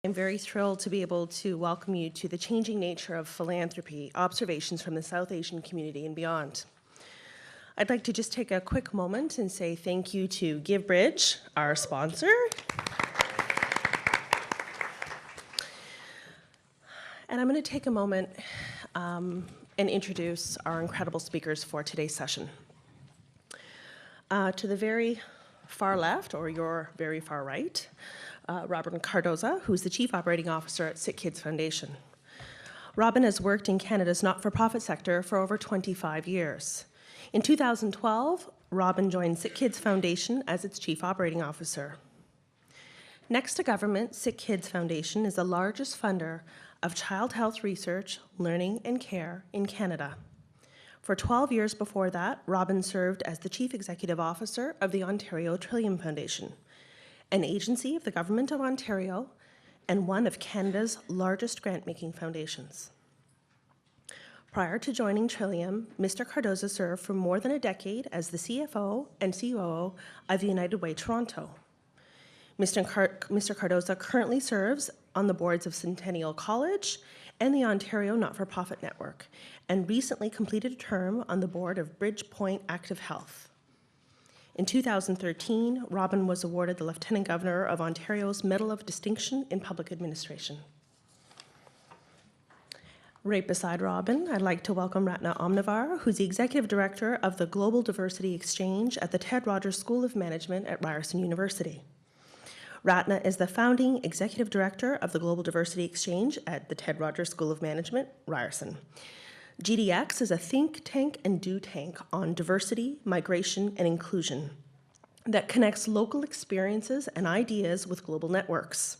I'm very thrilled to be able to welcome you to the changing nature of philanthropy, observations from the South Asian community and beyond. I'd like to just take a quick moment and say thank you to GiveBridge, our sponsor. And I'm going to take a moment and introduce our incredible speakers for today's session. To the very far left, or your very far right, Robin Cardozo, who's the Chief Operating Officer at Sick Kids Foundation. Robin has worked in Canada's not-for-profit sector for over 25 years. In 2012, Robin joined Sick Kids Foundation as its Chief Operating Officer. Next to government, Sick Kids Foundation is the largest funder of child health research, learning, and care in Canada. For 12 years before that, Robin served as the Chief Executive Officer of the Ontario Trillium Foundation, an agency of the Government of Ontario and one of Canada's largest grant-making foundations. Prior to joining Trillium, Mr. Cardozo served for more than a decade as the CFO and COO of United Way Toronto. Mr. Cardozo currently serves on the boards of Centennial College and the Ontario Not-for-Profit Network, and recently completed a term on the board of Bridgepoint Active Health. In 2013, Robin was awarded the Lieutenant Governor of Ontario's Medal of Distinction in Public Administration. Right beside Robin, I'd like to welcome Ratna Omidvar, who's the Executive Director of the Global Diversity Exchange at the Ted Rogers School of Management at Ryerson University. Ratna is the founding Executive Director of the Global Diversity Exchange at the Ted Rogers School of Management, Ryerson. GDX is a think tank and do tank on diversity, migration, and inclusion that connects local experiences and ideas with global networks.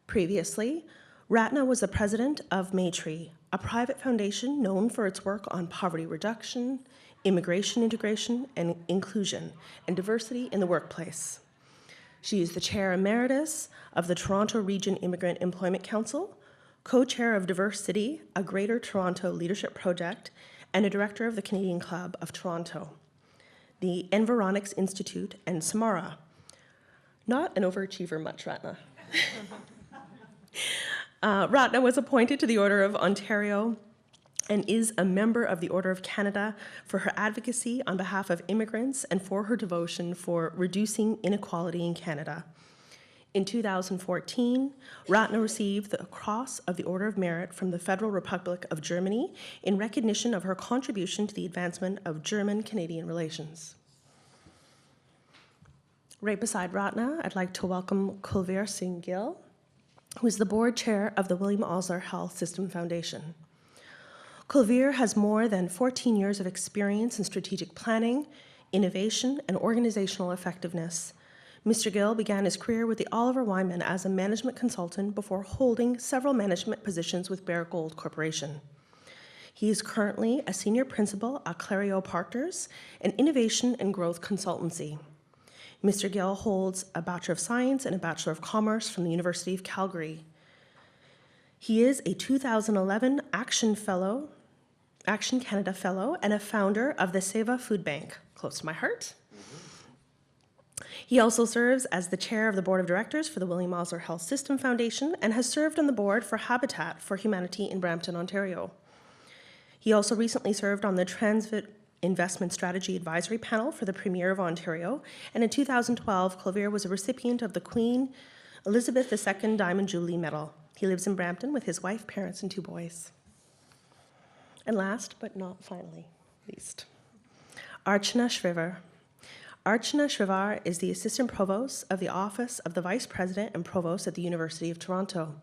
Previously, Ratna was the president of Maytree, a private foundation known for its work on poverty reduction, immigration integration, and inclusion, and diversity in the workplace. She is the chair emeritus of the Toronto Region Immigrant Employment Council, co-chair of Diversity, a Greater Toronto Leadership Project, and a director of the Canadian Club of Toronto, the Environics Institute, and Samara. Not an overachiever much, Ratna. Ratna was appointed to the Order of Ontario and is a member of the Order of Canada for her advocacy on behalf of immigrants and for her devotion for reducing inequality in Canada. In 2014, Ratna received the Cross of the Order of Merit from the Federal Republic of Germany in recognition of her contribution to the advancement of German-Canadian relations. Right beside Ratna, I'd like to welcome Kulvir Singh Gill, who is the board chair of the William Osler Health System Foundation. Kulvir has more than 14 years of experience in strategic planning, innovation, and organizational effectiveness. Mr. Gill began his career with the Oliver Wyman as a management consultant before holding several management positions with Bear Gold Corporation. He is currently a senior principal at Clario Partners, an innovation and growth consultancy. Mr. Gill holds a Bachelor of Science and a Bachelor of Commerce from the University of Calgary. He is a 2011 Action Canada Fellow and a founder of the Seva Food Bank, close to my heart. He also serves as the chair of the board of directors for the William Osler Health System Foundation and has served on the board for Habitat for Humanity in Brampton, Ontario. He also recently served on the Transit Investment Strategy Advisory Panel for the Premier of Ontario, and in 2012, Kulvir was a recipient of the Queen Elizabeth II Diamond Jubilee Medal. He lives in Brampton with his wife, parents, and 2 boys. And last but not finally least, Archana Sridhar. Archana Sridhar is the Assistant Provost of the Office of the Vice President and Provost at the University of Toronto.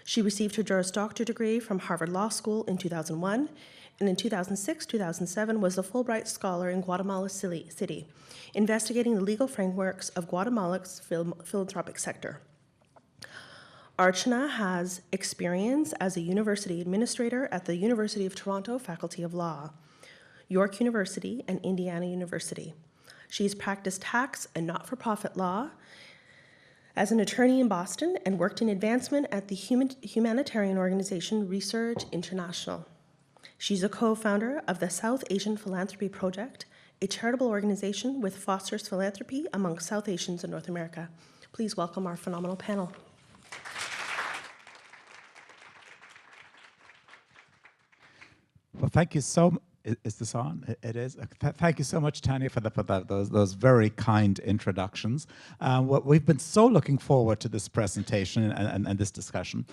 She received her Juris Doctor degree from Harvard Law School in 2001, and in 2006-2007 was a Fulbright Scholar in Guatemala City, investigating the legal frameworks of Guatemala's philanthropic sector. Archana has experience as a university administrator at the University of Toronto Faculty of Law, York University, and Indiana University. She's practiced tax and not-for-profit law as an attorney in Boston and worked in advancement at the humanitarian organization Research International. She's a co-founder of the South Asian Philanthropy Project, a charitable organization which fosters philanthropy among South Asians in North America. Please welcome our phenomenal panel. Well, thank you so much. Is this on? It is. Thank you so much, Tanya, for those very kind introductions. We've been so looking forward to this presentation and this discussion.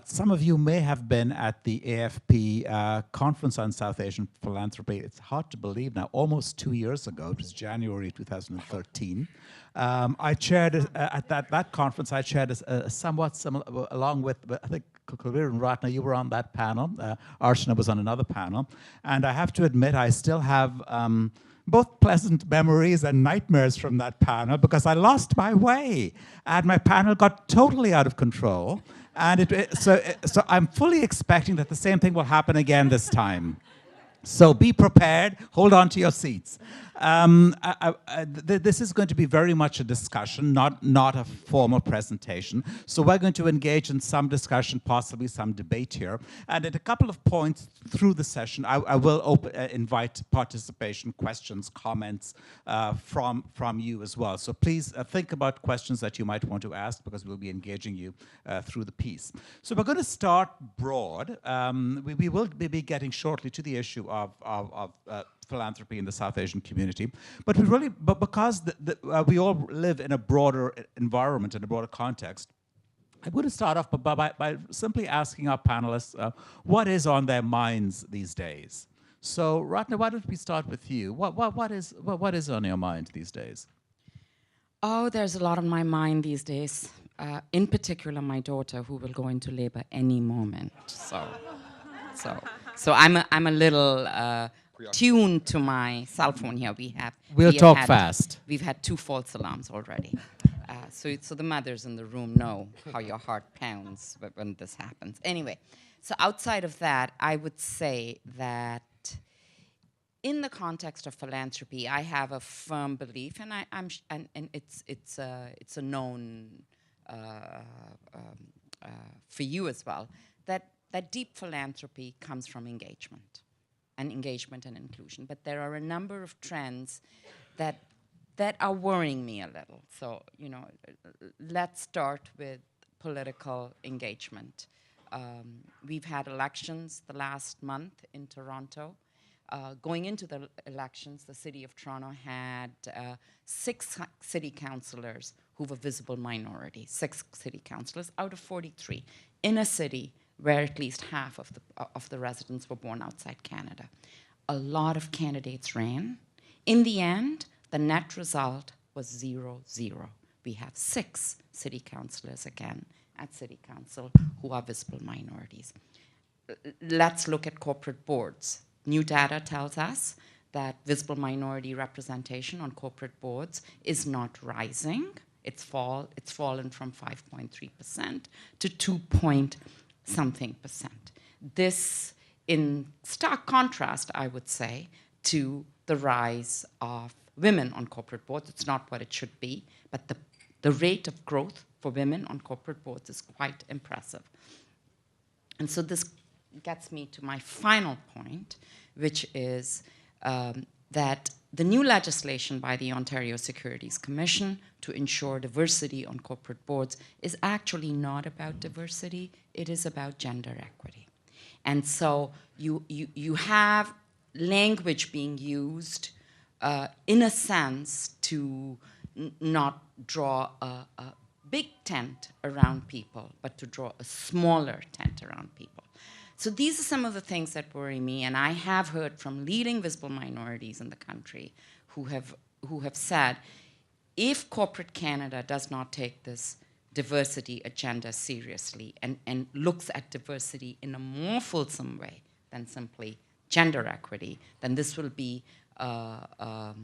Some of you may have been at the AFP Conference on South Asian Philanthropy. It's hard to believe now, almost 2 years ago. It was January 2013. I chaired, at that conference, I chaired a somewhat similar, along with, I think, Kulvir and Ratna, you were on that panel. Archana was on another panel. And I have to admit, I still have both pleasant memories and nightmares from that panel because I lost my way. And my panel got totally out of control. And so I'm fully expecting that the same thing will happen again this time. So be prepared, hold on to your seats. This is going to be very much a discussion, not a formal presentation. So we're going to engage in some discussion, possibly some debate here. And at a couple of points through the session, I will invite participation, questions, comments from you as well. So please think about questions that you might want to ask because we'll be engaging you through the piece. So we're going to start broad. We will be getting shortly to the issue of philanthropy in the South Asian community, but because we all live in a broader environment, in a broader context, I'm going to start off by simply asking our panelists what is on their minds these days. So, Ratna, why don't we start with you? What is on your mind these days? Oh, there's a lot on my mind these days. In particular, my daughter, who will go into labor any moment. So I'm a little tuned to my cell phone here. We'll talk fast. We've had 2 false alarms already. So the mothers in the room know how your heart pounds when this happens. Anyway, so outside of that, I would say that in the context of philanthropy, I have a firm belief, and it's a known for you as well, that deep philanthropy comes from engagement and inclusion. But there are a number of trends that are worrying me a little. So, let's start with political engagement. We've had elections the last month in Toronto. Going into the elections, the city of Toronto had 6 city councillors who were visible minorities, 6 city councillors out of 43, in a city where at least half of the residents were born outside Canada. A lot of candidates ran. In the end, the net result was 0-0. We have 6 city councillors again at City Council who are visible minorities. Let's look at corporate boards. New data tells us that visible minority representation on corporate boards is not rising. It's fallen from 5.3% to 2-point-something%. This, in stark contrast, I would say, to the rise of women on corporate boards. It's not what it should be, but the rate of growth for women on corporate boards is quite impressive. And so this gets me to my final point, which is that the new legislation by the Ontario Securities Commission to ensure diversity on corporate boards is actually not about diversity, it is about gender equity. And so you have language being used in a sense to not draw a big tent around people, but to draw a smaller tent around people. So these are some of the things that worry me, and I have heard from leading visible minorities in the country who have said, if corporate Canada does not take this diversity agenda seriously and looks at diversity in a more fulsome way than simply gender equity, then this will be a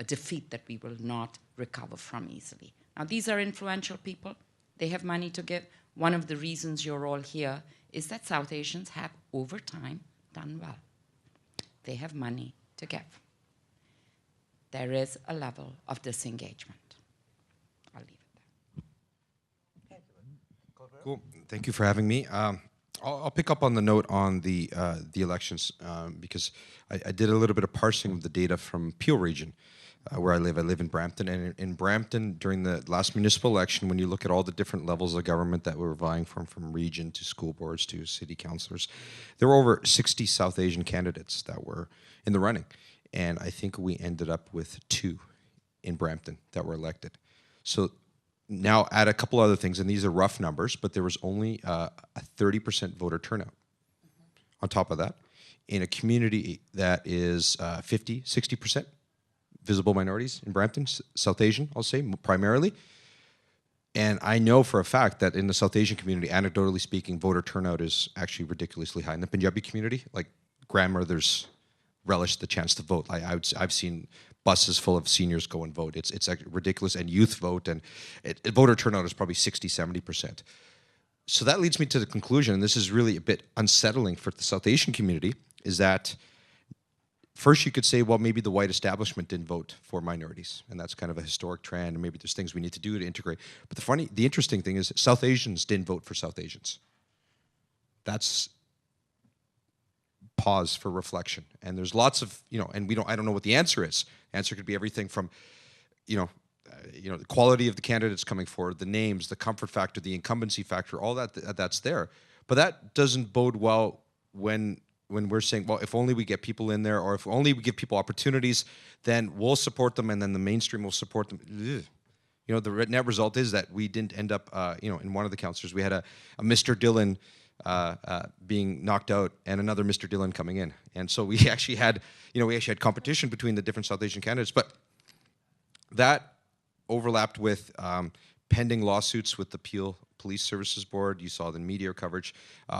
defeat that we will not recover from easily. Now, these are influential people. They have money to give. One of the reasons you're all here is that South Asians have, over time, done well. They have money to give. There is a level of disengagement. I'll leave it there. Cool. Thank you for having me. I'll pick up on the note on the elections because I did a little bit of parsing of the data from Peel Region. where I live in Brampton. And in Brampton, during the last municipal election, when you look at all the different levels of government that were vying from region to school boards to city councillors, there were over 60 South Asian candidates that were in the running. And I think we ended up with 2 in Brampton that were elected. So now add a couple other things, and these are rough numbers, but there was only a 30% voter turnout. On top of that, in a community that is 50, 60% visible minorities in Brampton, South Asian, I'll say, primarily. And I know for a fact that in the South Asian community, anecdotally speaking, voter turnout is actually ridiculously high. In the Punjabi community, like grandmothers relish the chance to vote. I've seen buses full of seniors go and vote. It's ridiculous, and youth vote, and voter turnout is probably 60, 70%. So that leads me to the conclusion, and this is really a bit unsettling for the South Asian community, is that first you could say, well, maybe the white establishment didn't vote for minorities, and that's kind of a historic trend, and maybe there's things we need to do to integrate. But the interesting thing is South Asians didn't vote for South Asians. That's pause for reflection. And there's lots of, and I don't know what the answer is. The answer could be everything from, the quality of the candidates coming forward, the names, the comfort factor, the incumbency factor, all that's there. But that doesn't bode well when we're saying, well, if only we get people in there, or if only we give people opportunities, then we'll support them, and then the mainstream will support them. Ugh. The net result is that we didn't end up, in one of the councillors, we had a Mr. Dillon being knocked out and another Mr. Dillon coming in. And so we actually had competition between the different South Asian candidates, but that overlapped with pending lawsuits with the Peel Police Services Board. You saw the media coverage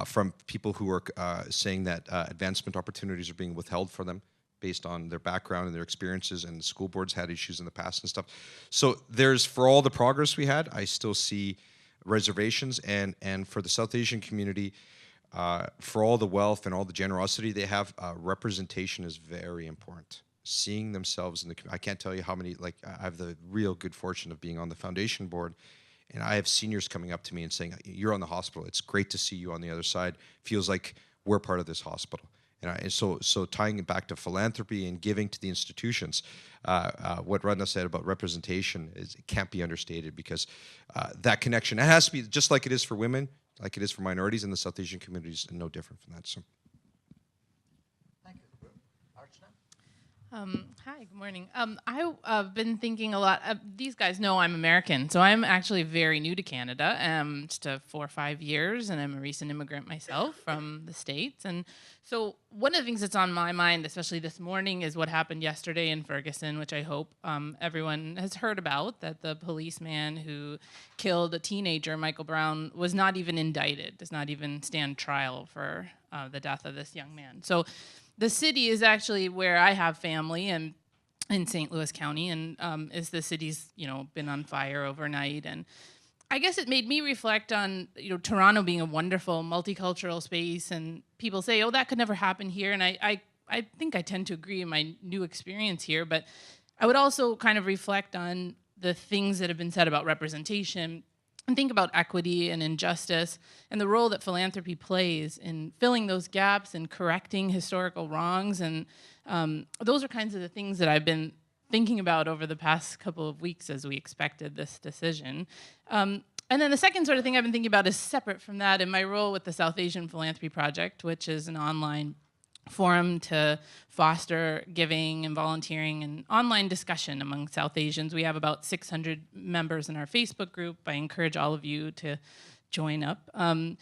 from people who were saying that advancement opportunities are being withheld for them based on their background and their experiences, and the school boards had issues in the past and stuff. So for all the progress we had, I still see reservations, and for the South Asian community, for all the wealth and all the generosity they have, representation is very important. Seeing themselves in the community. I can't tell you how many, I have the real good fortune of being on the foundation board, and I have seniors coming up to me and saying, you're on the hospital, it's great to see you on the other side, feels like we're part of this hospital. And so tying it back to philanthropy and giving to the institutions, what Ratna said about representation it can't be understated, because that connection, it has to be just like it is for women, like it is for minorities, and the South Asian communities, and no different from that. So. Thank you. Archana? Hi, good morning. I've been thinking a lot. These guys know I'm American, so I'm actually very new to Canada, just 4 or 5 years, and I'm a recent immigrant myself from the States. And so one of the things that's on my mind, especially this morning, is what happened yesterday in Ferguson, which I hope everyone has heard about, that the policeman who killed a teenager, Michael Brown, was not even indicted, does not even stand trial for the death of this young man. So the city is actually where I have family, and in St. Louis County, and is the city's been on fire overnight. And I guess it made me reflect on Toronto being a wonderful multicultural space, and people say, oh, that could never happen here, and I think I tend to agree in my new experience here. But I would also kind of reflect on the things that have been said about representation, and think about equity and injustice, and the role that philanthropy plays in filling those gaps and correcting historical wrongs. And those are kinds of the things that I've been thinking about over the past couple of weeks as we expected this decision. And then the second sort of thing I've been thinking about is separate from that, in my role with the South Asian Philanthropy Project, which is an online forum to foster giving and volunteering and online discussion among South Asians. We have about 600 members in our Facebook group. I encourage all of you to join up. And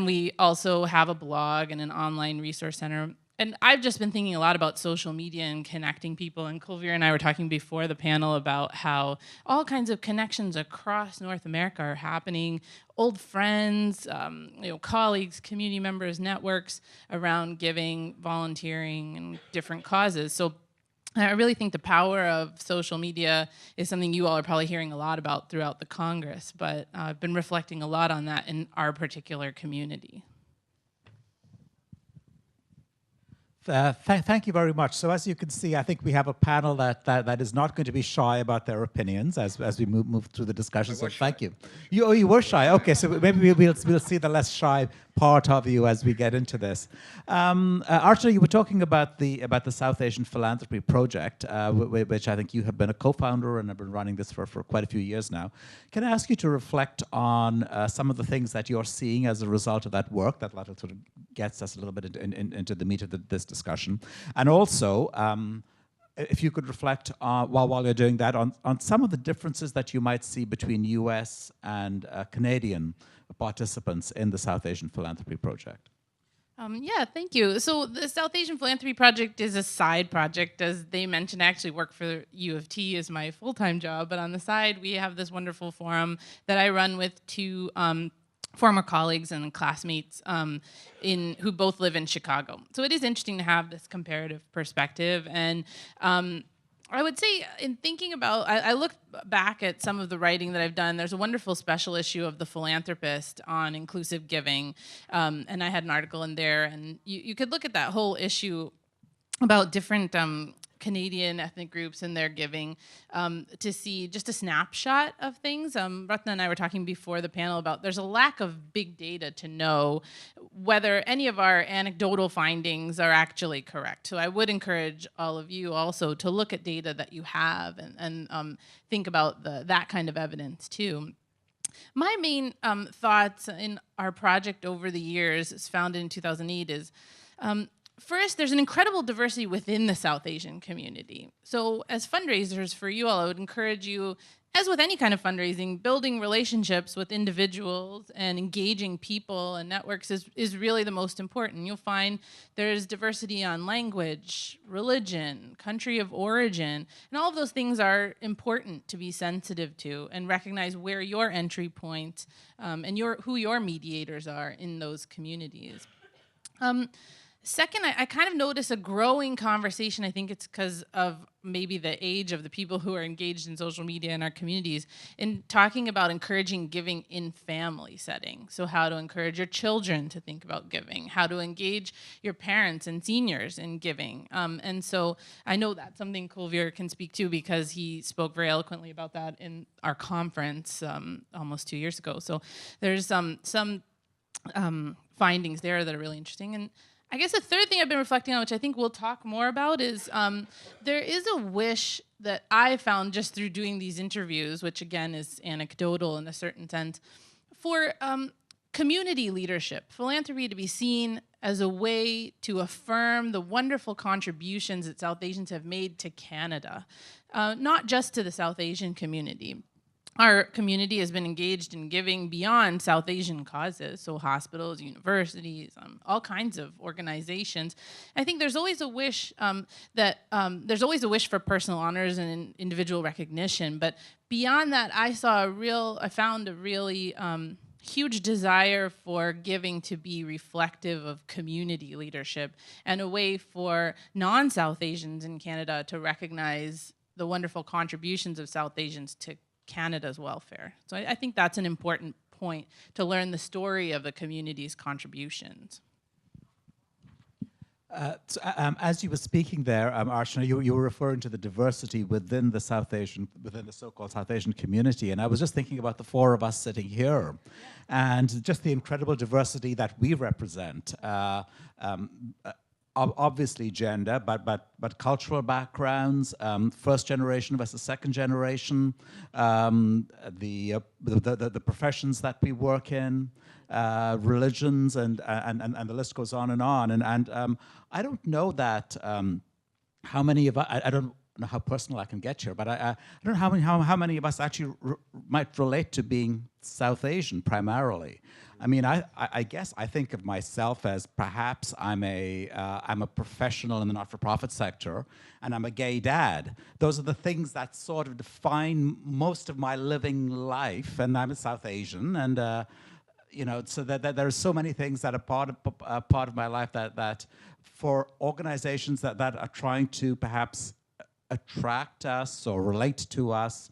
we also have a blog and an online resource center. And I've just been thinking a lot about social media and connecting people. And Kulvir and I were talking before the panel about how all kinds of connections across North America are happening. Old friends, colleagues, community members, networks around giving, volunteering, and different causes. So I really think the power of social media is something you all are probably hearing a lot about throughout the Congress. But I've been reflecting a lot on that in our particular community. Thank you very much. So as you can see, I think we have a panel that is not going to be shy about their opinions as we move through the discussion. So thank you. You were shy. Okay, so maybe we'll see the less shy part of you as we get into this. Archana, you were talking about the South Asian Philanthropy Project, which I think you have been a co-founder and have been running this for quite a few years now. Can I ask you to reflect on some of the things that you're seeing as a result of that work? That sort of gets us a little bit into the meat of this discussion. And also, if you could reflect while you're doing that on some of the differences that you might see between US and Canadian participants in the South Asian Philanthropy Project. Yeah, thank you. So the South Asian Philanthropy Project is a side project. As they mentioned, I actually work for U of T as my full-time job, but on the side, we have this wonderful forum that I run with two former colleagues and classmates who both live in Chicago. So it is interesting to have this comparative perspective. And I would say in thinking about, I look back at some of the writing that I've done. There's a wonderful special issue of The Philanthropist on inclusive giving. And I had an article in there, and you could look at that whole issue about different Canadian ethnic groups and their giving to see just a snapshot of things. Ratna and I were talking before the panel about there's a lack of big data to know whether any of our anecdotal findings are actually correct. So I would encourage all of you also to look at data that you have and think about that kind of evidence too. My main thoughts in our project over the years, as founded in 2008, is first, there's an incredible diversity within the South Asian community. So as fundraisers for you all, I would encourage you, as with any kind of fundraising, building relationships with individuals and engaging people and networks is really the most important. You'll find there's diversity on language, religion, country of origin, and all of those things are important to be sensitive to and recognize where your entry point and who your mediators are in those communities. Second, I kind of notice a growing conversation. I think it's because of maybe the age of the people who are engaged in social media in our communities in talking about encouraging giving in family settings. So how to encourage your children to think about giving, how to engage your parents and seniors in giving. And so I know that's something Kulvir can speak to because he spoke very eloquently about that in our conference almost 2 years ago. So there's some findings there that are really interesting. And I guess the third thing I've been reflecting on, which I think we'll talk more about, is there is a wish that I found just through doing these interviews, which again is anecdotal in a certain sense, for community leadership, philanthropy to be seen as a way to affirm the wonderful contributions that South Asians have made to Canada, not just to the South Asian community. Our community has been engaged in giving beyond South Asian causes, so hospitals, universities, all kinds of organizations. I think there's always a wish there's always a wish for personal honors and individual recognition, but beyond that, I found a really huge desire for giving to be reflective of community leadership and a way for non-South Asians in Canada to recognize the wonderful contributions of South Asians to Canada's welfare. So I think that's an important point, to learn the story of the community's contributions. As you were speaking there, Archana, you were referring to the diversity within the so-called South Asian community, and I was just thinking about the four of us sitting here, and just the incredible diversity that we represent. Obviously gender, but cultural backgrounds, first generation versus second generation, the professions that we work in, religions, and the list goes on and on. And I don't know that how many of us, I don't know how personal I can get here, but I don't know how many of us actually might relate to being South Asian primarily. I mean, I guess I think of myself as perhaps I'm a professional in the not-for-profit sector, and I'm a gay dad. Those are the things that sort of define most of my living life, and I'm a South Asian, and so that there are so many things that are part of my life that for organizations that are trying to perhaps attract us or relate to us,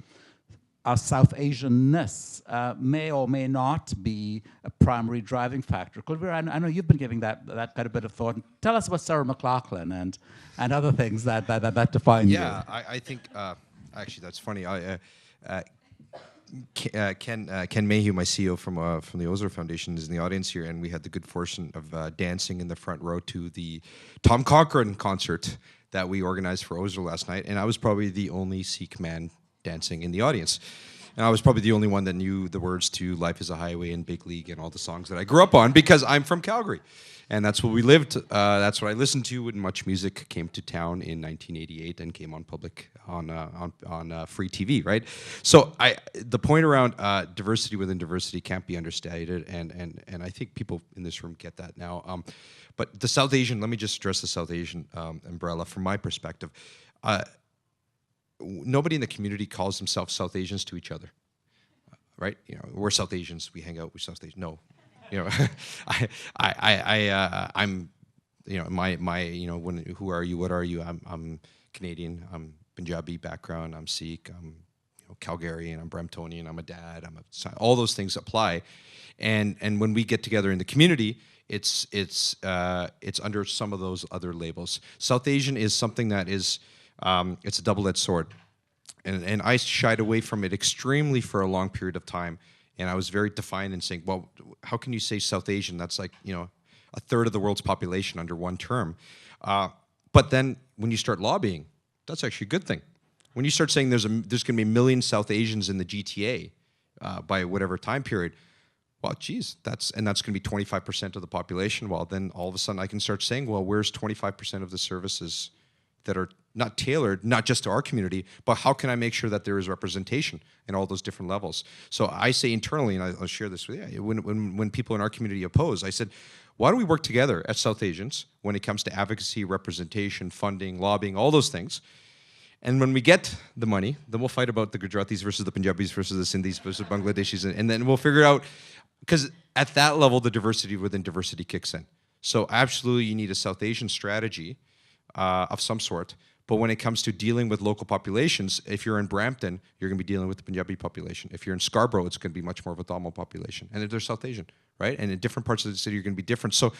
our South Asianness may or may not be a primary driving factor. Kulvir, I know you've been giving that quite a bit of thought. Tell us about Sarah McLachlan and other things that define you. Yeah, I think actually that's funny. Ken Mayhew, my CEO from the Osler Foundation, is in the audience here, and we had the good fortune of dancing in the front row to the Tom Cochrane concert that we organized for Osler last night, and I was probably the only Sikh man dancing in the audience. And I was probably the only one that knew the words to Life is a Highway and Big League and all the songs that I grew up on, because I'm from Calgary. And that's what we lived. That's what I listened to when Much Music came to town in 1988 and came on public on free TV, right? So the point around diversity within diversity can't be understated, and I think people in this room get that now. But the South Asian, let me just address the South Asian umbrella from my perspective. Nobody in the community calls themselves South Asians to each other, right? You know, we're South Asians. We hang out with South Asians. No. You know, I'm, you know, my, you know, who are you? What are you? I'm Canadian. I'm Punjabi background. I'm Sikh. I'm, you know, Calgarian. I'm Bramptonian. I'm a dad. All those things apply, and when we get together in the community, it's under some of those other labels. South Asian is something that is, it's a double-edged sword, and I shied away from it extremely for a long period of time. And I was very defined in saying, well, how can you say South Asian? That's like, you know, a third of the world's population under one term. But then when you start lobbying, that's actually a good thing. When you start saying there's going to be 1 million South Asians in the GTA by whatever time period, well, geez, that's going to be 25% of the population. Well, then all of a sudden I can start saying, well, where's 25% of the services that are not tailored, not just to our community, but how can I make sure that there is representation in all those different levels? So I say internally, and I'll share this with you, when people in our community oppose, I said, why don't we work together as South Asians when it comes to advocacy, representation, funding, lobbying, all those things? And when we get the money, then we'll fight about the Gujaratis versus the Punjabis versus the Sindhis versus Bangladeshis, and then we'll figure out, because at that level, the diversity within diversity kicks in. So absolutely, you need a South Asian strategy of some sort. But when it comes to dealing with local populations, if you're in Brampton, you're going to be dealing with the Punjabi population. If you're in Scarborough, it's going to be much more of a Tamil population. And if they're South Asian, right? And in different parts of the city, you're going to be different. So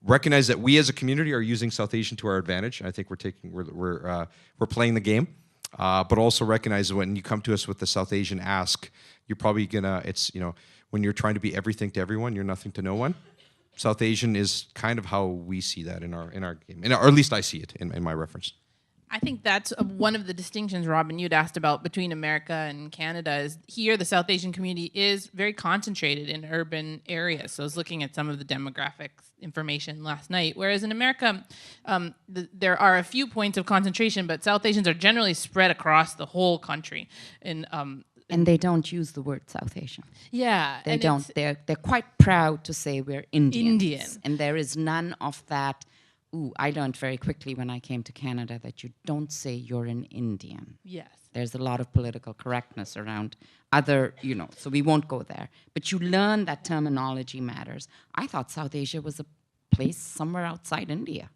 recognize that we as a community are using South Asian to our advantage. I think we're playing the game. But also recognize when you come to us with the South Asian ask, you're probably gonna, it's, you know, when you're trying to be everything to everyone, you're nothing to no one. South Asian is kind of how we see that in our game, or at least I see it in my reference. I think that's one of the distinctions, Robin, you'd asked about between America and Canada is here the South Asian community is very concentrated in urban areas. So I was looking at some of the demographics information last night, whereas in America, there are a few points of concentration, but South Asians are generally spread across the whole country. And they don't use the word South Asian. Yeah. They don't. They're quite proud to say we're Indians. Indian. And there is none of that. Ooh, I learned very quickly when I came to Canada that you don't say you're an Indian. Yes. There's a lot of political correctness around other, you know, so we won't go there. But you learn that terminology matters. I thought South Asia was a place somewhere outside India.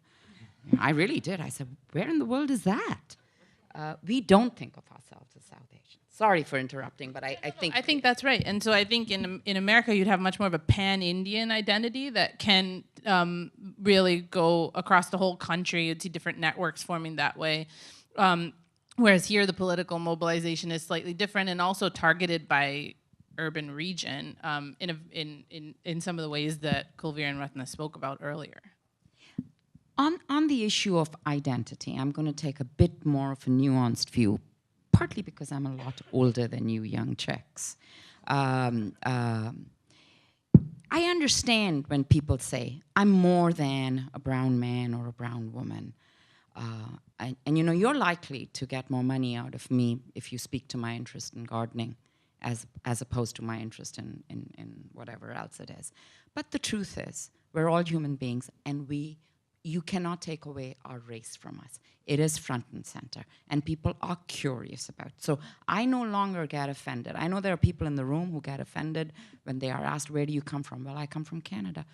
I really did. I said, where in the world is that? We don't think of ourselves as South Asian. Sorry for interrupting, but I think... I think that's right. And so I think in America, you'd have much more of a pan-Indian identity that can really go across the whole country. You'd see different networks forming that way. Whereas here, the political mobilization is slightly different and also targeted by urban region in some of the ways that Kulvir and Ratna spoke about earlier. On the issue of identity, I'm going to take a bit more of a nuanced view, partly because I'm a lot older than you young Czechs. I understand when people say, I'm more than a brown man or a brown woman. And you know, you're likely to get more money out of me if you speak to my interest in gardening as opposed to my interest in whatever else it is. But the truth is, we're all human beings, and you cannot take away our race from us. It is front and center, and people are curious about it. So I no longer get offended. I know there are people in the room who get offended when they are asked, where do you come from? Well, I come from Canada.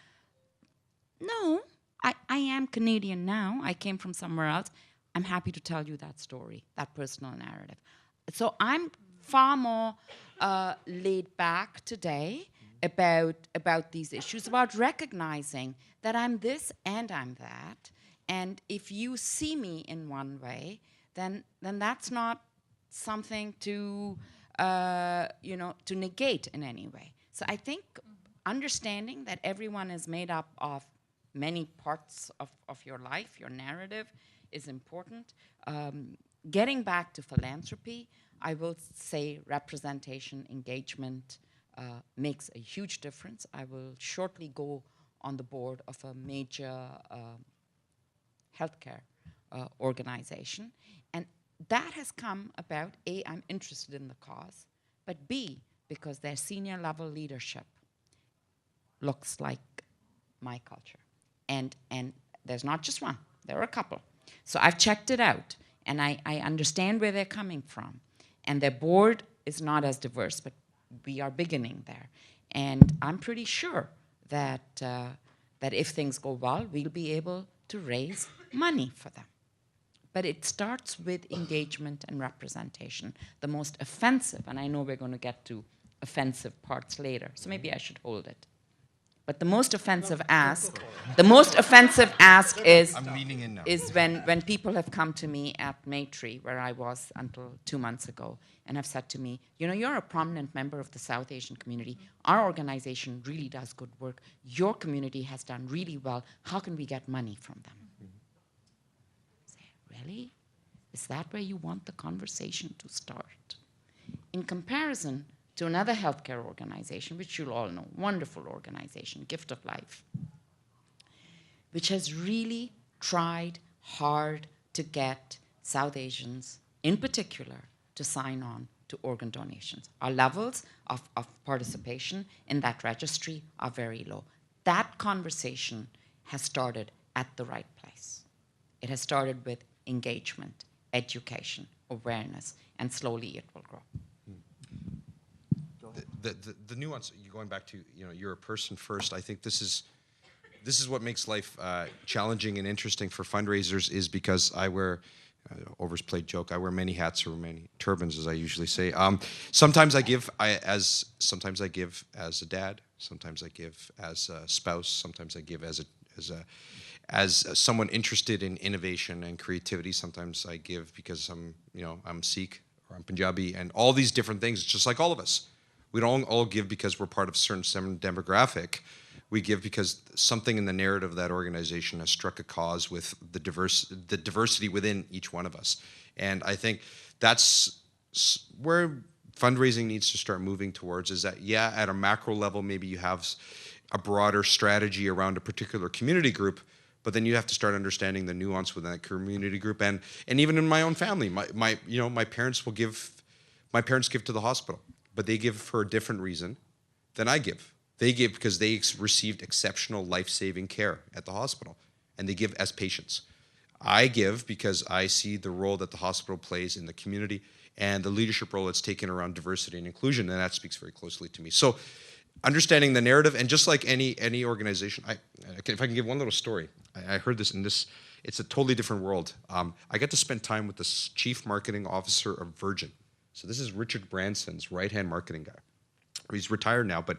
No, I am Canadian now. I came from somewhere else. I'm happy to tell you that story, that personal narrative. So I'm far more laid back today about these issues, about recognizing that I'm this and I'm that. And if you see me in one way, then that's not something to to negate in any way. So I think understanding that everyone is made up of many parts of your life, your narrative, is important. Getting back to philanthropy, I will say representation, engagement makes a huge difference. I will shortly go on the board of a major healthcare organization. And that has come about, A, I'm interested in the cause, but B, because their senior level leadership looks like my culture. And there's not just one, there are a couple. So I've checked it out, and I understand where they're coming from. And their board is not as diverse, but we are beginning there. And I'm pretty sure that, that if things go well, we'll be able to raise money for them. But it starts with engagement and representation. The most offensive, and I know we're going to get to offensive parts later, so maybe I should hold it. But the most offensive ask, is, I'm leaning in now. is when people have come to me at Maytree, where I was until 2 months ago, and have said to me, you know, you're a prominent member of the South Asian community. Our organization really does good work. Your community has done really well. How can we get money from them? Really? Is that where you want the conversation to start? In comparison to another healthcare organization, which you'll all know, wonderful organization, Gift of Life, which has really tried hard to get South Asians, in particular, to sign on to organ donations. Our levels of participation in that registry are very low. That conversation has started at the right place. It has started with engagement, education, awareness, and slowly it will grow. The nuance, you're going back to, you know, you're a person first. I think this is what makes life challenging and interesting for fundraisers, is because I wear, overplayed joke, I wear many hats or many turbans, as I usually say. Sometimes I give as a dad, sometimes I give as a spouse, sometimes I give as someone interested in innovation and creativity. Sometimes I give because I'm Sikh or I'm Punjabi, and all these different things. It's just like all of us. We don't all give because we're part of a certain demographic. We give because something in the narrative of that organization has struck a cause with the diversity within each one of us. And I think that's where fundraising needs to start moving towards, is that, yeah, at a macro level, maybe you have a broader strategy around a particular community group, but then you have to start understanding the nuance within that community group. And even in my own family, my parents give to the hospital, but they give for a different reason than I give. They give because they received exceptional life-saving care at the hospital, and they give as patients. I give because I see the role that the hospital plays in the community and the leadership role it's taken around diversity and inclusion, and that speaks very closely to me. So understanding the narrative, and just like any organization, if I can give one little story. I heard this in this, it's a totally different world. I got to spend time with the chief marketing officer of Virgin. So this is Richard Branson's right-hand marketing guy. He's retired now, but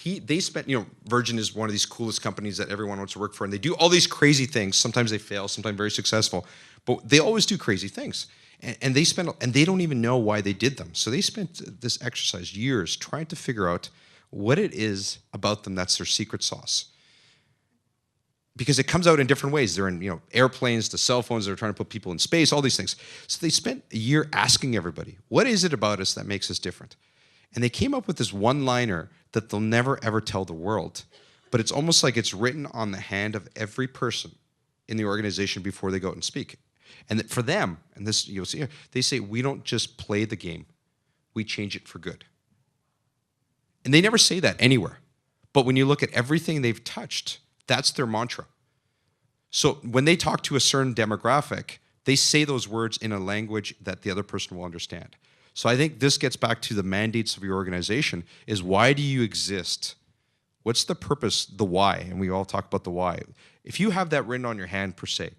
they spent, Virgin is one of these coolest companies that everyone wants to work for, and they do all these crazy things. Sometimes they fail, sometimes very successful, but they always do crazy things. And they don't even know why they did them. So they spent this exercise years trying to figure out what it is about them that's their secret sauce. Because it comes out in different ways. They're in airplanes, the cell phones, they're trying to put people in space, all these things. So they spent a year asking everybody, what is it about us that makes us different? And they came up with this one-liner that they'll never ever tell the world. But it's almost like it's written on the hand of every person in the organization before they go out and speak. And that for them, and this you'll see here, they say, we don't just play the game, we change it for good. And they never say that anywhere. But when you look at everything they've touched, that's their mantra. So when they talk to a certain demographic, they say those words in a language that the other person will understand. So I think this gets back to the mandates of your organization, is why do you exist? What's the purpose, the why? And we all talk about the why. If you have that written on your hand, per se,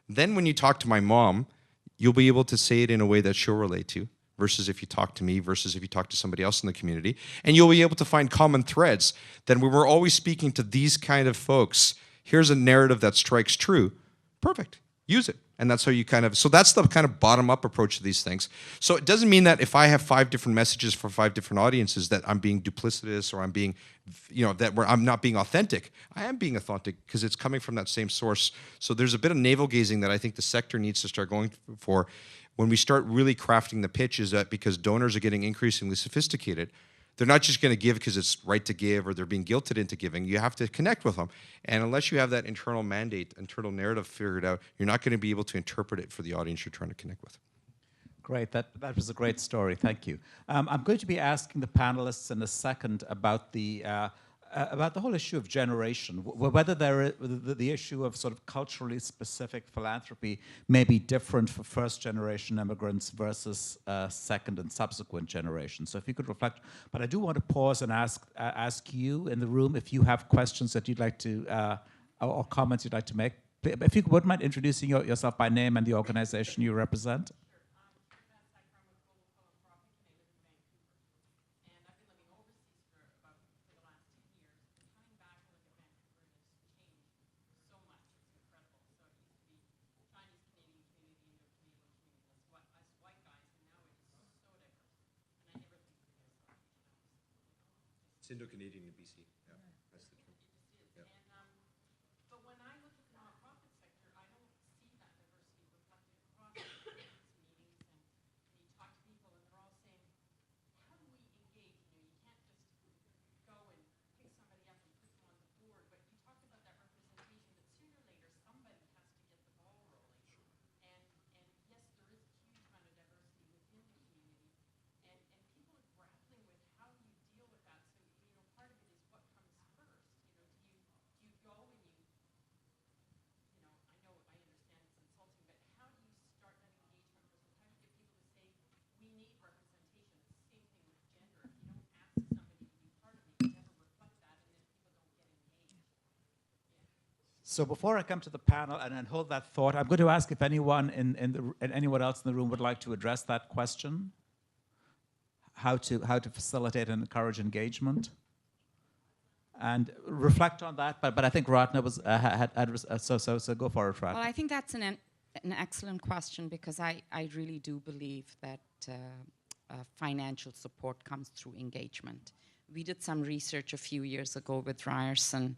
then when you talk to my mom, you'll be able to say it in a way that she'll relate to, versus if you talk to me, versus if you talk to somebody else in the community. And you'll be able to find common threads. Then when we're always speaking to these kind of folks, here's a narrative that strikes true. Perfect. Use it. And that's how you so that's the kind of bottom-up approach to these things. So it doesn't mean that if I have 5 different messages for 5 different audiences that I'm being duplicitous or I'm being, I'm not being authentic. I am being authentic because it's coming from that same source. So there's a bit of navel-gazing that I think the sector needs to start going for when we start really crafting the pitch, is that because donors are getting increasingly sophisticated, they're not just going to give because it's right to give or they're being guilted into giving. You have to connect with them. And unless you have that internal mandate, internal narrative figured out, you're not going to be able to interpret it for the audience you're trying to connect with. Great. That was a great story. Thank you. I'm going to be asking the panelists in a second about the whole issue of generation, whether the issue of sort of culturally specific philanthropy may be different for first-generation immigrants versus second and subsequent generations. So if you could reflect, but I do want to pause and ask you in the room if you have questions that you'd like to, or comments you'd like to make. If you wouldn't mind introducing yourself by name and the organization you represent. Indo-Canadian in BC. Yeah, that's the term. Yeah. But when I look at the nonprofit sector, I don't see that diversity reflected across meetings, and you talk to people, and they're all saying, "How do we engage?" You can't just go and pick somebody up and put them on the board. But you talk about that representation, but sooner or later, somebody has to get the ball rolling. And yes, there is a huge amount of diversity within the community, and people are grappling with how do you deal with that. So part of it is what comes first. Do you go and I know I understand it's insulting, but how do you start that engagement process? How do you get people to say we need representation? It's the same thing with gender. If you don't ask somebody to be part of it, you never reflect that, and then people don't get engaged. So before I come to the panel and hold that thought, I'm going to ask if anyone anyone else in the room would like to address that question. How to facilitate and encourage engagement, and reflect on that. But I think Ratna was so go for it, Ratna. Well, I think that's an excellent question, because I really do believe that financial support comes through engagement. We did some research a few years ago with Ryerson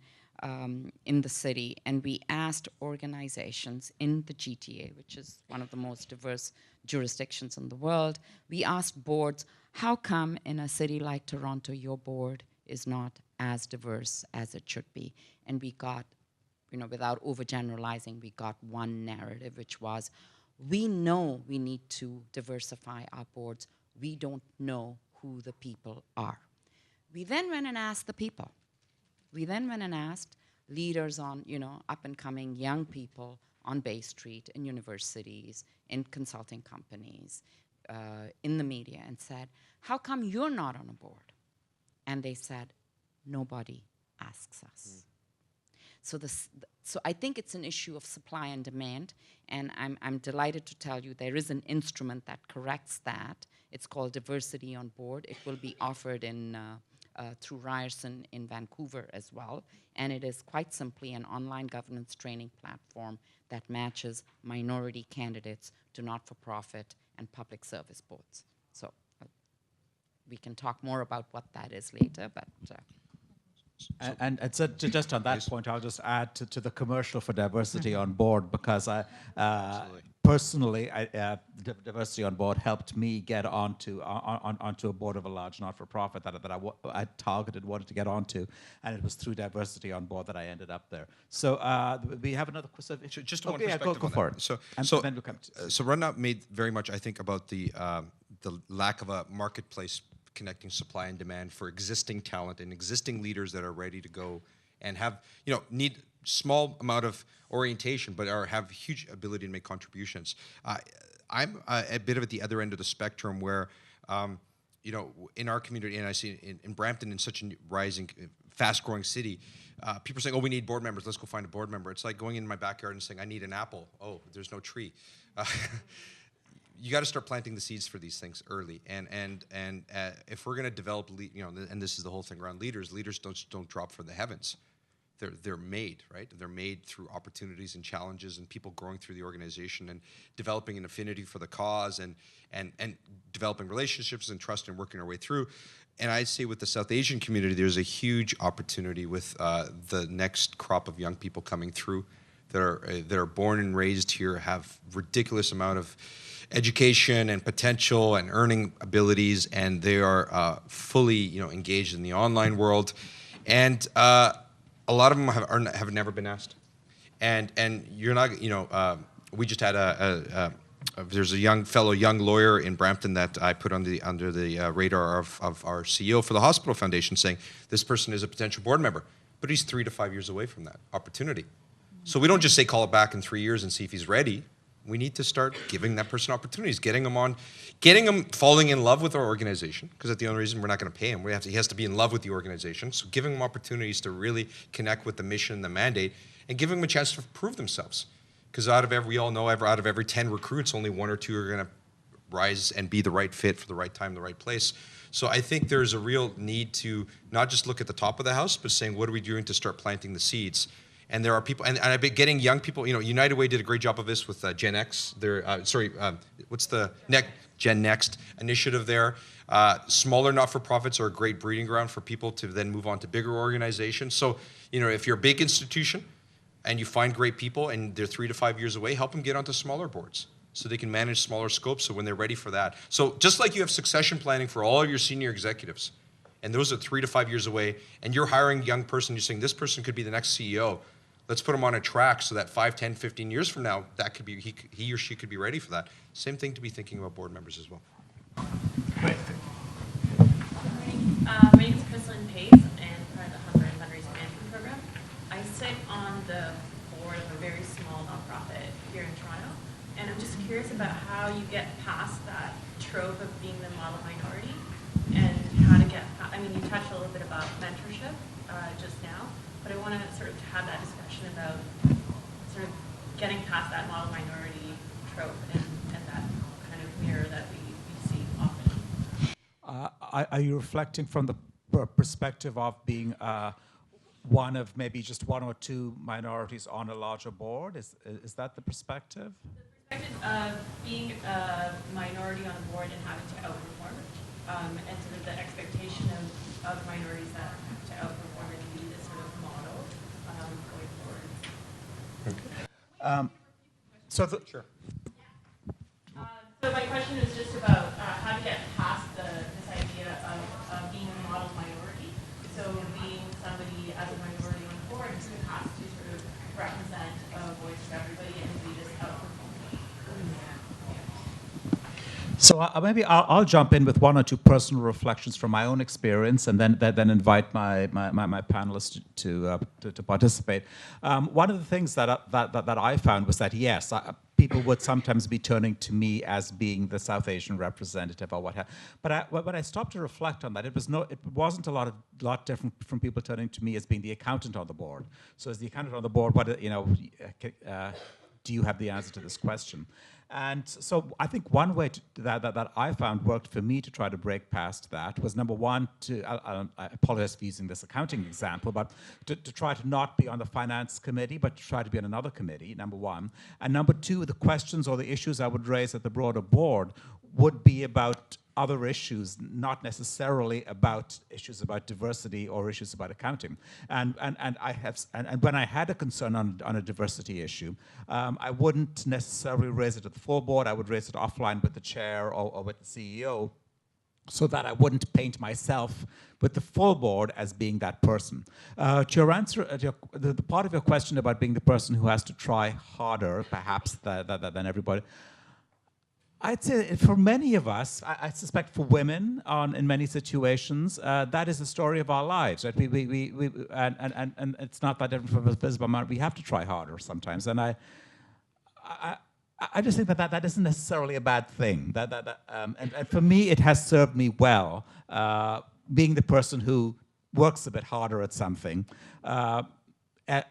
in the city, and we asked organizations in the GTA, which is one of the most diverse jurisdictions in the world, we asked boards, how come in a city like Toronto your board is not as diverse as it should be? And we got, without overgeneralizing, we got one narrative, which was, we know we need to diversify our boards. We don't know who the people are. We then went and asked the people. We then went and asked leaders on, up-and-coming young people on Bay Street, in universities, in consulting companies, in the media, and said, how come you're not on a board? And they said, nobody asks us. So I think it's an issue of supply and demand, and I'm delighted to tell you there is an instrument that corrects that. It's called Diversity on Board. It will be offered through Ryerson in Vancouver as well, and it is quite simply an online governance training platform that matches minority candidates to not-for-profit and public service boards. So we can talk more about what that is later, but... And so just on that point, I'll just add to the commercial for Diversity on Board, because I personally, Diversity on Board helped me get onto a board of a large not-for-profit that I targeted, wanted to get onto, and it was through Diversity on Board that I ended up there. So we have another question. Just one perspective go on for that. it. Then we'll come to so Ratna made very much, I think, about the lack of a marketplace connecting supply and demand for existing talent and existing leaders that are ready to go and have, need small amount of orientation, but have huge ability to make contributions. I'm a bit of at the other end of the spectrum where, in our community, and I see in Brampton, in such a rising, fast-growing city, people are saying, oh, we need board members, let's go find a board member. It's like going in my backyard and saying, I need an apple. Oh, there's no tree. You got to start planting the seeds for these things early, and if we're going to develop, and this is the whole thing around leaders. Leaders don't drop from the heavens; they're made, right? They're made through opportunities and challenges and people growing through the organization and developing an affinity for the cause and developing relationships and trust and working our way through. And I'd say with the South Asian community, there's a huge opportunity with the next crop of young people coming through that are born and raised here, have ridiculous amount of education and potential and earning abilities, and they are fully, engaged in the online world, and a lot of them have never been asked, and you're not, we just had there's a young lawyer in Brampton that I put under the radar of our CEO for the hospital foundation, saying this person is a potential board member, but he's 3 to 5 years away from that opportunity. So we don't just say call it back in 3 years and see if he's ready. We need to start giving that person opportunities, getting him falling in love with our organization, because that's the only reason we're not going to pay him. He has to be in love with the organization. So giving him opportunities to really connect with the mission, the mandate, and giving them a chance to prove themselves. Because out of every 10 recruits, only 1 or 2 are going to rise and be the right fit for the right time, the right place. So I think there's a real need to not just look at the top of the house, but saying, what are we doing to start planting the seeds? And there are people, and I've been getting young people, United Way did a great job of this with Gen X. What's the Gen Next initiative there? Smaller not-for-profits are a great breeding ground for people to then move on to bigger organizations. So, if you're a big institution and you find great people and they're 3 to 5 years away, help them get onto smaller boards so they can manage smaller scopes so when they're ready for that. So just like you have succession planning for all your senior executives, and those are 3 to 5 years away, and you're hiring a young person, you're saying this person could be the next CEO, let's put them on a track so that 5, 10, 15 years from now, that could be he or she could be ready for that. Same thing to be thinking about board members as well. My name is Crystalline Pace, and part of the Hunger and Fundraising Management Program. I sit on the board of a very small nonprofit here in Toronto, and I'm just curious about how you get past that trope of being the model minority, and how to get. You touched a little bit about mentorship just now. But I want to sort of have that discussion about sort of getting past that model minority trope and that kind of mirror that we see often. Are you reflecting from the perspective of being one of maybe just 1 or 2 minorities on a larger board? Is that the perspective? The perspective of being a minority on a board and having to outperform, and sort of the expectation of minorities that have to outperform and be this sort of model going forward. Sure. So my question is just about how to get past this idea of being a model minority. So being somebody as a minority on the board who has to sort of represent a voice for everybody and be this outperforming. So maybe I'll jump in with 1 or 2 personal reflections from my own experience, and then invite my panelists to participate. One of the things that I found was that yes, people would sometimes be turning to me as being the South Asian representative or what have. But when I stopped to reflect on that, it wasn't a lot different from people turning to me as being the accountant on the board. So as the accountant on the board, do you have the answer to this question? And so I think one way that I found worked for me to try to break past that was, number one, I apologize for using this accounting example, but to try to not be on the finance committee, but to try to be on another committee, number one. And number two, the questions or the issues I would raise at the broader board would be about other issues, not necessarily about issues about diversity or issues about accounting. And when I had a concern on a diversity issue, I wouldn't necessarily raise it at the full board. I would raise it offline with the chair or with the CEO, so that I wouldn't paint myself with the full board as being that person. To your answer, the part of your question about being the person who has to try harder, perhaps, than everybody, I'd say for many of us, I suspect for women in many situations, that is the story of our lives. Right? And it's not that different from a visible amount. We have to try harder sometimes. And I just think that isn't necessarily a bad thing. And for me, it has served me well, being the person who works a bit harder at something, and it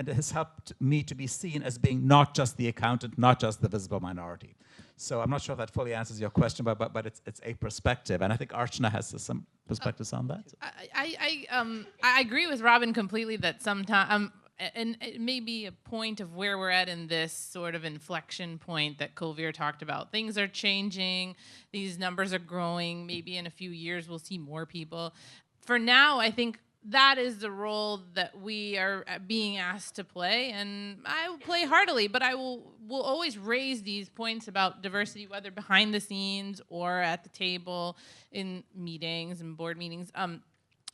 has helped me to be seen as being not just the accountant, not just the visible minority. So I'm not sure if that fully answers your question, but it's a perspective. And I think Archana has some perspectives on that? I agree with Robin completely that sometimes, and it may be a point of where we're at in this sort of inflection point that Kulvir talked about. Things are changing, these numbers are growing. Maybe in a few years we'll see more people. For now, I think that is the role that we are being asked to play, and I will play heartily, but I will always raise these points about diversity, whether behind the scenes or at the table in meetings and board meetings.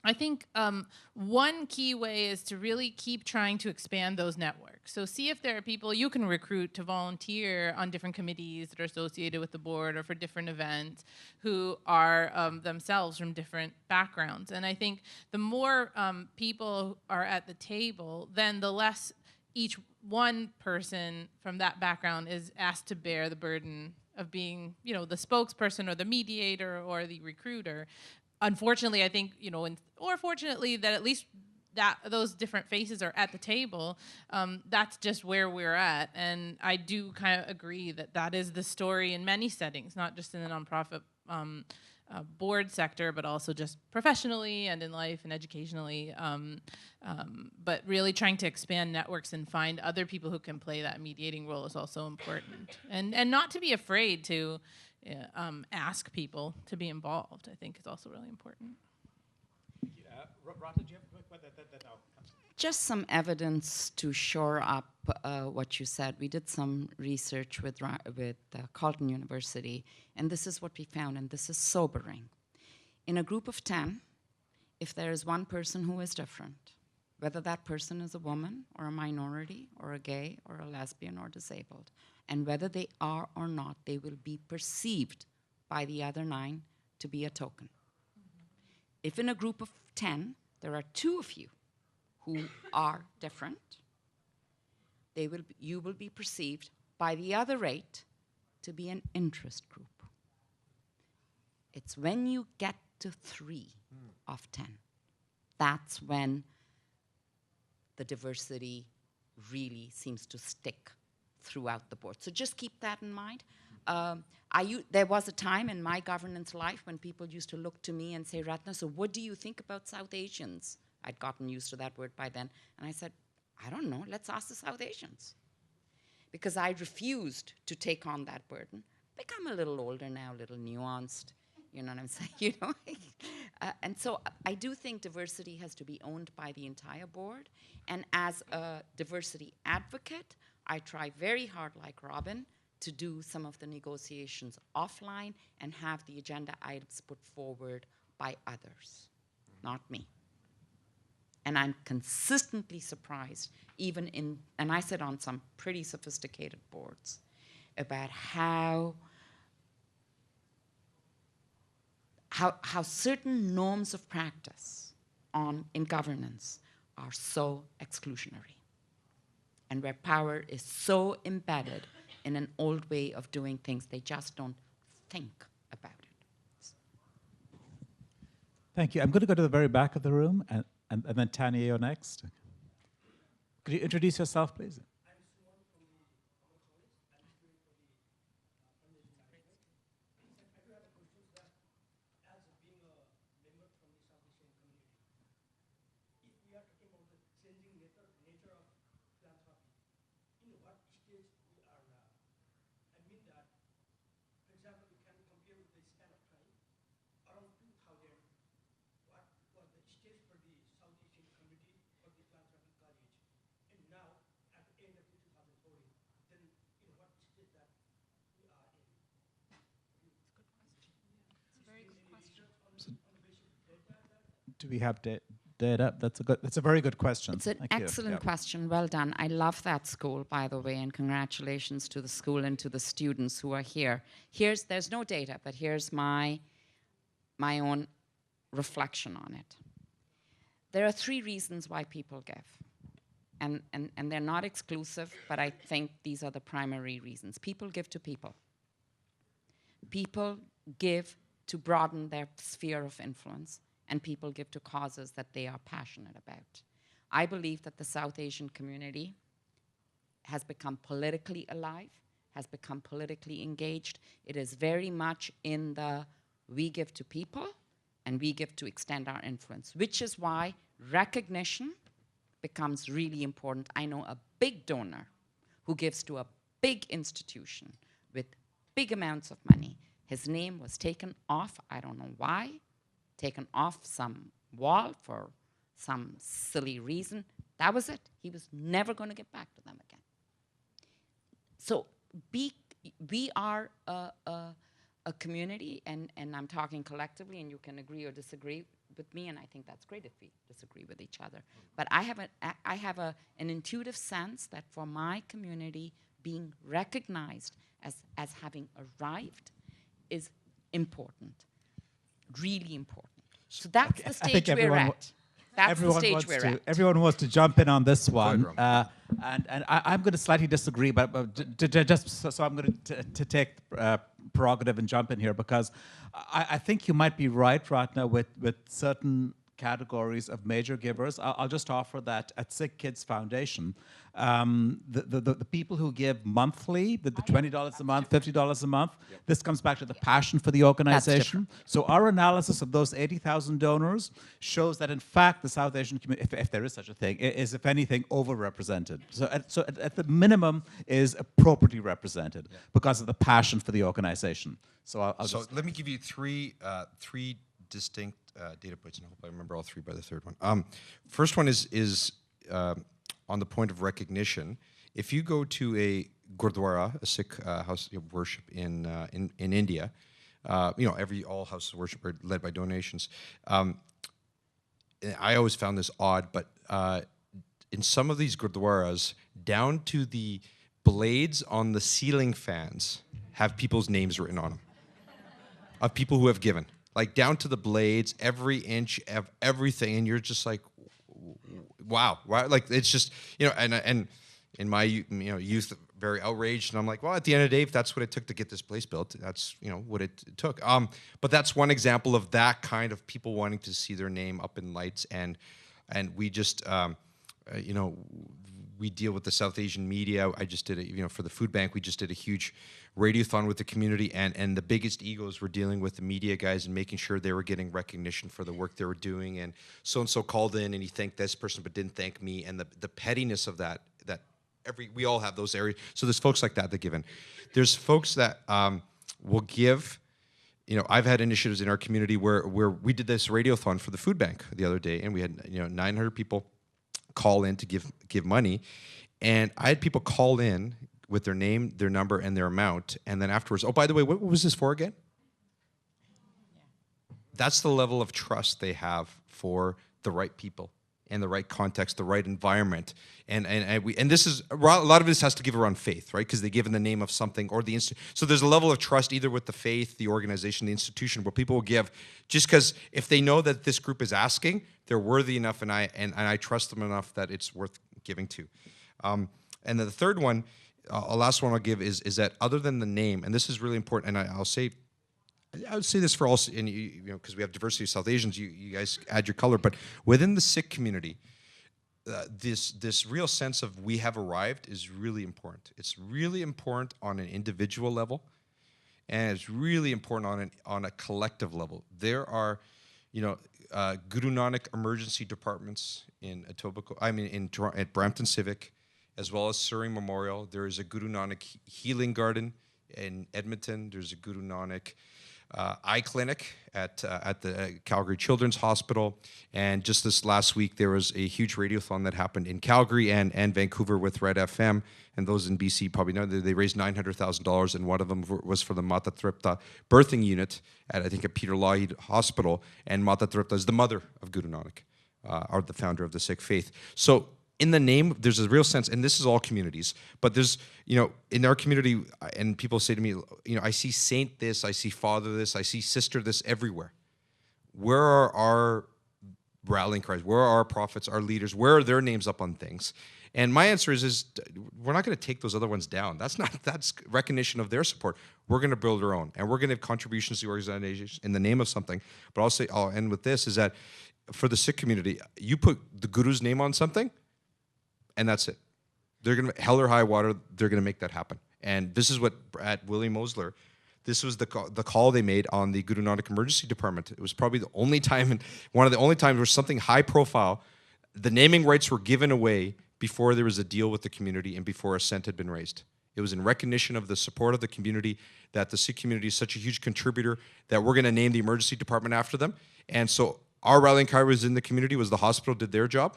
I think one key way is to really keep trying to expand those networks. So see if there are people you can recruit to volunteer on different committees that are associated with the board or for different events who are themselves from different backgrounds. And I think the more people are at the table, then the less each one person from that background is asked to bear the burden of being, you know, the spokesperson or the mediator or the recruiter. Unfortunately, I think, you know, or fortunately that at least that those different faces are at the table. That's just where we're at, and I do kind of agree that that is the story in many settings, not just in the nonprofit board sector, but also just professionally and in life and educationally. But really trying to expand networks and find other people who can play that mediating role is also important, and not to be afraid to. Ask people to be involved, I think, is also really important. Ratna, do you have Just some evidence to shore up what you said. We did some research with Carleton University, and this is what we found, and this is sobering. In a group of 10, if there is one person who is different, whether that person is a woman or a minority or a gay or a lesbian or disabled, and whether they are or not, they will be perceived by the other 9 to be a token. If in a group of 10, there are 2 of you who are different, you will be perceived by the other 8 to be an interest group. It's when you get to 3 of 10, that's when the diversity really seems to stick throughout the board. So just keep that in mind. There was a time in my governance life when people used to look to me and say, Ratna, so what do you think about South Asians? I'd gotten used to that word by then. And I said, I don't know, let's ask the South Asians. Because I refused to take on that burden. Become a little older now, a little nuanced. You know what I'm saying? You know, and so I do think diversity has to be owned by the entire board. And as a diversity advocate, I try very hard, like Robin, to do some of the negotiations offline and have the agenda items put forward by others, not me. And I'm consistently surprised, even and I sit on some pretty sophisticated boards, about how certain norms of practice in governance are so exclusionary, and where power is so embedded in an old way of doing things, they just don't think about it. Thank you. I'm going to go to the very back of the room, and then Tanya, you're next. Could you introduce yourself, please? Do we have data? That's a very good question. It's an excellent question. Well done. I love that school, by the way, and congratulations to the school and to the students who are here. There's no data, but here's my own reflection on it. There are 3 reasons why people give. And they're not exclusive, but I think these are the primary reasons. People give to people. People give to broaden their sphere of influence, and people give to causes that they are passionate about. I believe that the South Asian community has become politically alive, has become politically engaged. It is very much in the we give to people, and we give to extend our influence, which is why recognition becomes really important. I know a big donor who gives to a big institution with big amounts of money. His name was taken off, I don't know why, taken off some wall for some silly reason. That was it. He was never going to get back to them again. So we are a community, and I'm talking collectively, and you can agree or disagree with me, and I think that's great if we disagree with each other. But I have an intuitive sense that for my community, being recognized as having arrived is important, really important. So that's the stage we're at. That's the stage we're at. Everyone wants to jump in on this one. Rob. And I'm going to slightly disagree, but just so I'm going to take prerogative and jump in here, because I think you might be right, Ratna, with certain categories of major givers. I'll just offer that at Sick Kids Foundation, the people who give monthly, the $20 a month, $50 a month, this comes back to the passion for the organization. So our analysis of those 80,000 donors shows that, in fact, the South Asian community, if there is such a thing, is, if anything, overrepresented. So at the minimum is appropriately represented because of the passion for the organization. So I'll So just... let me give you three distinct data points, and I hope I remember all three by the third one. First one is on the point of recognition. If you go to a gurdwara, a Sikh house of worship in India, all houses of worship are led by donations. I always found this odd, but in some of these gurdwaras, down to the blades on the ceiling fans have people's names written on them, of people who have given. Like down to the blades, every inch of everything, and you're just like, wow, right? Like it's just, and in my youth, very outraged, and I'm like, well, at the end of the day, if that's what it took to get this place built, that's what it took. But that's one example of that kind of people wanting to see their name up in lights, and we just, we deal with the South Asian media. I just did for the food bank, we just did a huge radiothon with the community, and the biggest egos were dealing with the media guys and making sure they were getting recognition for the work they were doing. And so called in and he thanked this person but didn't thank me, and the pettiness of that we all have those areas. So there's folks like that give in. There's folks that will give. I've had initiatives in our community where we did this radiothon for the food bank the other day, and we had 900 people call in to give money, and I had people call in with their name, their number, and their amount, and then afterwards, oh, by the way, what was this for again? That's the level of trust they have for the right people and the right context, the right environment, and this is a lot of this has to give around faith, right? Because they give in the name of something or the institute. So there's a level of trust either with the faith, the organization, the institution, where people will give just because if they know that this group is asking, they're worthy enough, and I trust them enough that it's worth giving to. And then the third one, last one I'll give is that other than the name, and this is really important, and I would say this for all, because we have diversity of South Asians, you guys add your color, but within the Sikh community, this real sense of we have arrived is really important. It's really important on an individual level, and it's really important on a collective level. There are, Guru Nanak emergency departments in Etobicoke, at Brampton Civic, as well as Surrey Memorial. There is a Guru Nanak Healing Garden in Edmonton. There's a Guru Nanak eye clinic at the Calgary Children's Hospital. And just this last week, there was a huge radiothon that happened in Calgary and Vancouver with Red FM. And those in BC probably know that they raised $900,000, and one of them was for the Mata Tripta birthing unit at, I think, at Peter Lougheed Hospital. And Mata Tripta is the mother of Guru Nanak, or the founder of the Sikh faith. So in the name, there's a real sense, and this is all communities, but there's, in our community, and people say to me, I see saint this, I see father this, I see sister this everywhere. Where are our rallying cries? Where are our prophets, our leaders? Where are their names up on things? And my answer is we're not going to take those other ones down. That's recognition of their support. We're going to build our own, and we're going to have contributions to the organization in the name of something. But I'll end with this, is that for the Sikh community, you put the Guru's name on something, and that's it. They're going to, hell or high water, they're going to make that happen. And this is what, at William Osler, This was the call they made on the Guru Nanak Emergency Department. It was probably the only time, one of the only times where something high profile, the naming rights were given away before there was a deal with the community and before a cent had been raised. It was in recognition of the support of the community, that the Sikh community is such a huge contributor that we're going to name the emergency department after them. And so our rallying cry was in the community, was the hospital did their job.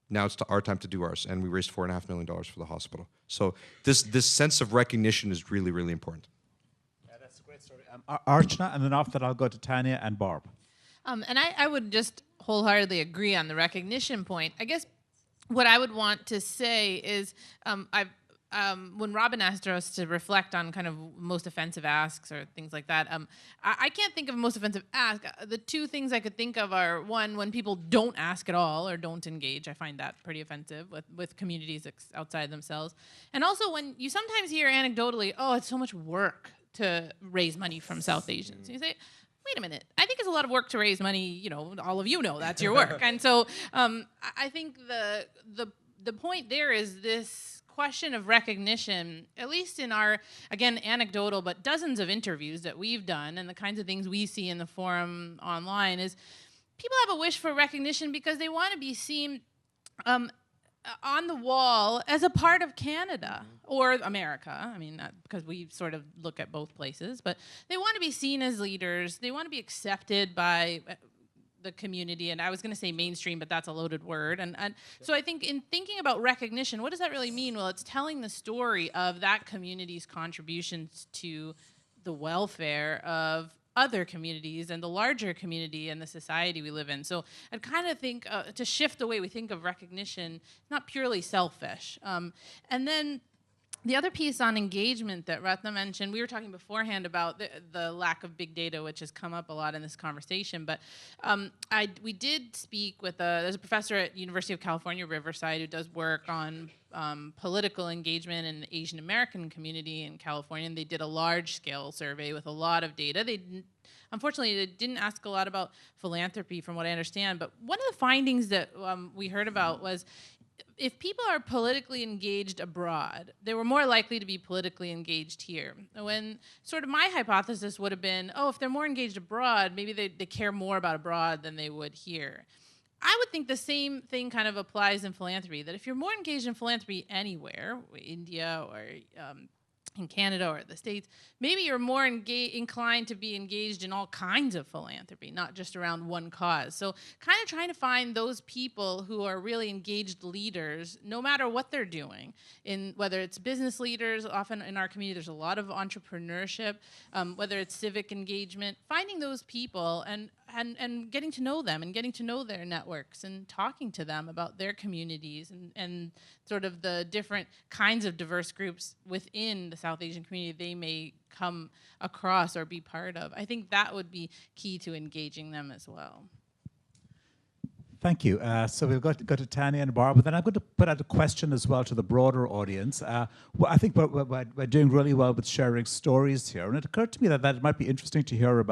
Now it's our time to do ours, and we raised $4.5 million for the hospital. So this sense of recognition is really, really important. Yeah, that's a great story. Archana, and then after that I'll go to Tanya and Barb. And I would just wholeheartedly agree on the recognition point. I guess what I would want to say is when Robin asked us to reflect on kind of most offensive asks or things like that, I can't think of a most offensive ask. The two things I could think of are, one, when people don't ask at all or don't engage. I find that pretty offensive with communities outside themselves. And also when you sometimes hear anecdotally, oh, it's so much work to raise money from South Asians. You say, wait a minute, I think it's a lot of work to raise money, you know, all of you know that's your work. And so I think the point there is this question of recognition, at least in our, again, anecdotal, but dozens of interviews that we've done and the kinds of things we see in the forum online, is people have a wish for recognition because they want to be seen on the wall as a part of Canada or America. I mean, because we sort of look at both places, but they want to be seen as leaders. They want to be accepted by the community, and I was going to say mainstream, but that's a loaded word. And so I think in thinking about recognition, what does that really mean? Well, it's telling the story of that community's contributions to the welfare of other communities and the larger community and the society we live in. So I kind of think to shift the way we think of recognition, not purely selfish. And then the other piece on engagement that Ratna mentioned, we were talking beforehand about the lack of big data, which has come up a lot in this conversation. But we did speak with there's a professor at University of California, Riverside, who does work on political engagement in the Asian American community in California. And they did a large-scale survey with a lot of data. Unfortunately, they didn't ask a lot about philanthropy, from what I understand. But one of the findings that we heard about was, if people are politically engaged abroad, they were more likely to be politically engaged here. When sort of my hypothesis would have been, oh, if they're more engaged abroad, maybe they care more about abroad than they would here. I would think the same thing kind of applies in philanthropy, that if you're more engaged in philanthropy anywhere, India or in Canada or the States, maybe you're more inclined to be engaged in all kinds of philanthropy, not just around one cause. So kind of trying to find those people who are really engaged leaders, no matter what they're doing, in whether it's business leaders, often in our community there's a lot of entrepreneurship, whether it's civic engagement, finding those people and getting to know them and getting to know their networks and talking to them about their communities and sort of the different kinds of diverse groups within the South Asian community they may come across or be part of. I think that would be key to engaging them as well. Thank you. So we'll go to Tanya and Barb, but then I'm going to put out a question as well to the broader audience. Well, I think we're doing really well with sharing stories here, and it occurred to me that it might be interesting to hear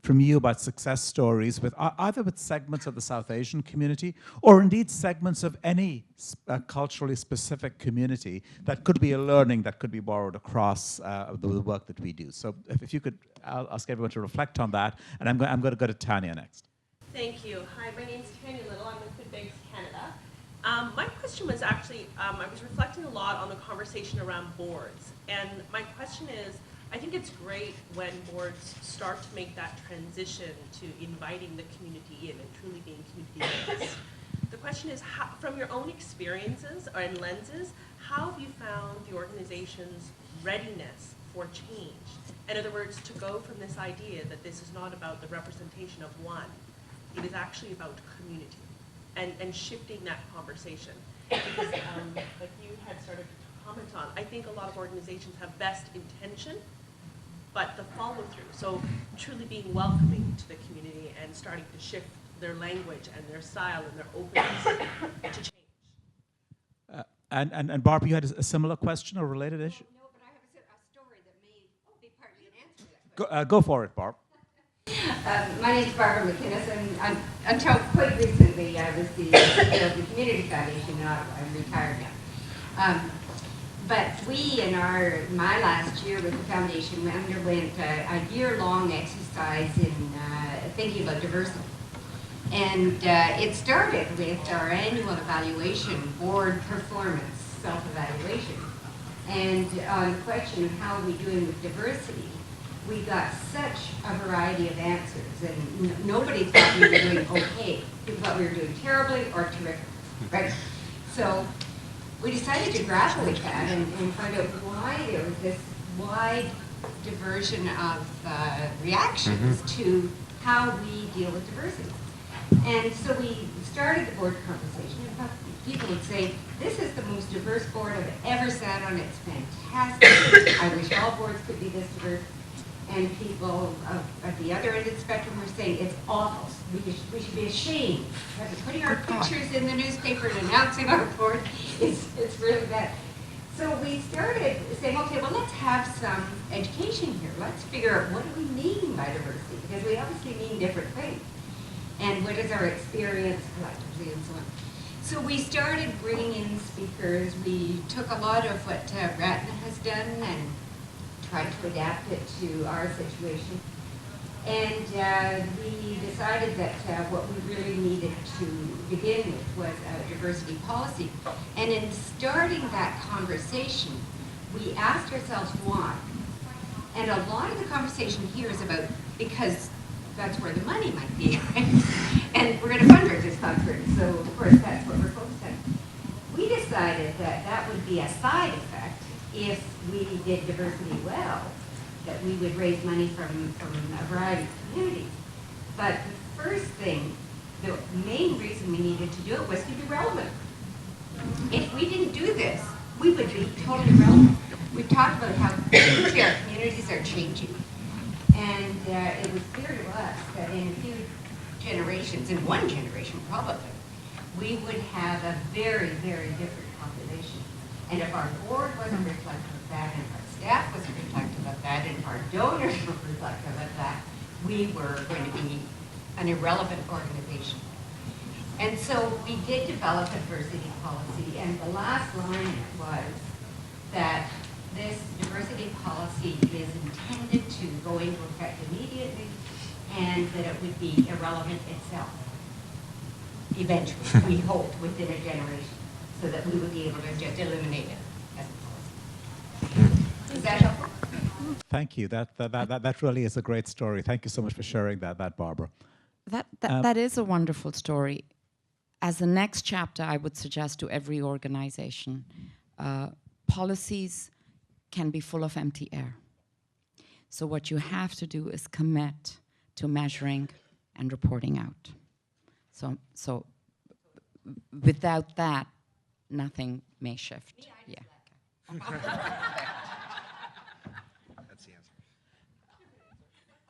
from you about success stories with either with segments of the South Asian community or indeed segments of any culturally specific community that could be a learning that could be borrowed across the work that we do. So if you could, I'll ask everyone to reflect on that, and I'm going to go to Tanya next. Thank you. Hi, my name's Tanya Little. I'm with Good Canada. My question was actually, I was reflecting a lot on the conversation around boards. And my question is, I think it's great when boards start to make that transition to inviting the community in and truly being community-based. The question is, from your own experiences and lenses, how have you found the organization's readiness for change? In other words, to go from this idea that this is not about the representation of one, it is actually about community and shifting that conversation. Because like you had started to comment on, I think a lot of organizations have best intention, but the follow through. So truly being welcoming to the community and starting to shift their language and their style and their openness to change. And Barb, you had a similar question or related issue? No, but I have a story that may be partly an answer to that. Go for it, Barb. My name is Barbara McInnes, and until quite recently I was the CEO of the Community Foundation in Ottawa. I'm retired now. But we, in my last year with the foundation, we underwent a year-long exercise in thinking about diversity. And it started with our annual evaluation, board performance, self-evaluation. And on the question of how are we doing with diversity, we got such a variety of answers. And nobody thought we were doing okay. People thought we were doing terribly or terrific, right? So we decided to grapple with that and find out why there was this wide diversion of reactions to how we deal with diversity. And so we started the board conversation. In fact, people would say, this is the most diverse board I've ever sat on. It's fantastic. I wish all boards could be this diverse. And people at the other end of the spectrum were saying, it's awful. We should be ashamed. Putting our pictures in the newspaper and announcing our board, it's really bad. So we started saying, okay, well, let's have some education here. Let's figure out what do we mean by diversity, because we obviously mean different things. And what is our experience collectively and so on. So we started bringing in speakers. We took a lot of what Ratna has done and tried to adapt it to our situation. And we decided that what we really needed to begin with was a diversity policy. And in starting that conversation, we asked ourselves why. And a lot of the conversation here is about, because that's where the money might be, right? And we're going to fundraise this conference, so of course that's what we're focused on. We decided that that would be a side effect if we did diversity well, that we would raise money from a variety of communities. But the first thing, the main reason we needed to do it was to be relevant. If we didn't do this, we would be totally relevant. We've talked about how our communities are changing. And it was clear to us that in a few generations, in one generation probably, we would have a very, very different population. And if our board wasn't reflective of that, and if our staff wasn't reflective of that, and if our donors were reflective of that, we were going to be an irrelevant organization. And so we did develop a diversity policy, and the last line was that this diversity policy is intended to go into effect immediately and that it would be irrelevant itself eventually, we hope, within a generation, so that we would be able to just eliminate it as a policy. Is that helpful? Thank you. That really is a great story. Thank you so much for sharing that, Barbara. That is a wonderful story. As the next chapter, I would suggest to every organization, policies can be full of empty air. So what you have to do is commit to measuring and reporting out. So without that, nothing may shift. Yeah. That's the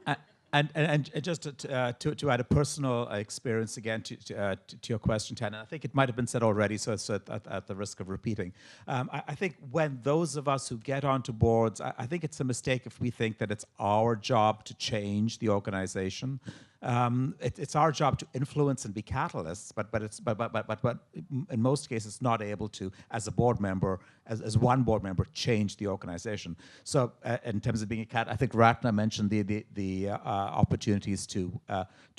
answer. And just to add a personal experience again to your question, Tana, I think it might have been said already, so it's at the risk of repeating. I think when those of us who get onto boards, I think it's a mistake if we think that it's our job to change the organization. It's our job to influence and be catalysts, but in most cases not able to, as a board member, as one board member, change the organization. So in terms of being a cat, I think Ratna mentioned the opportunities to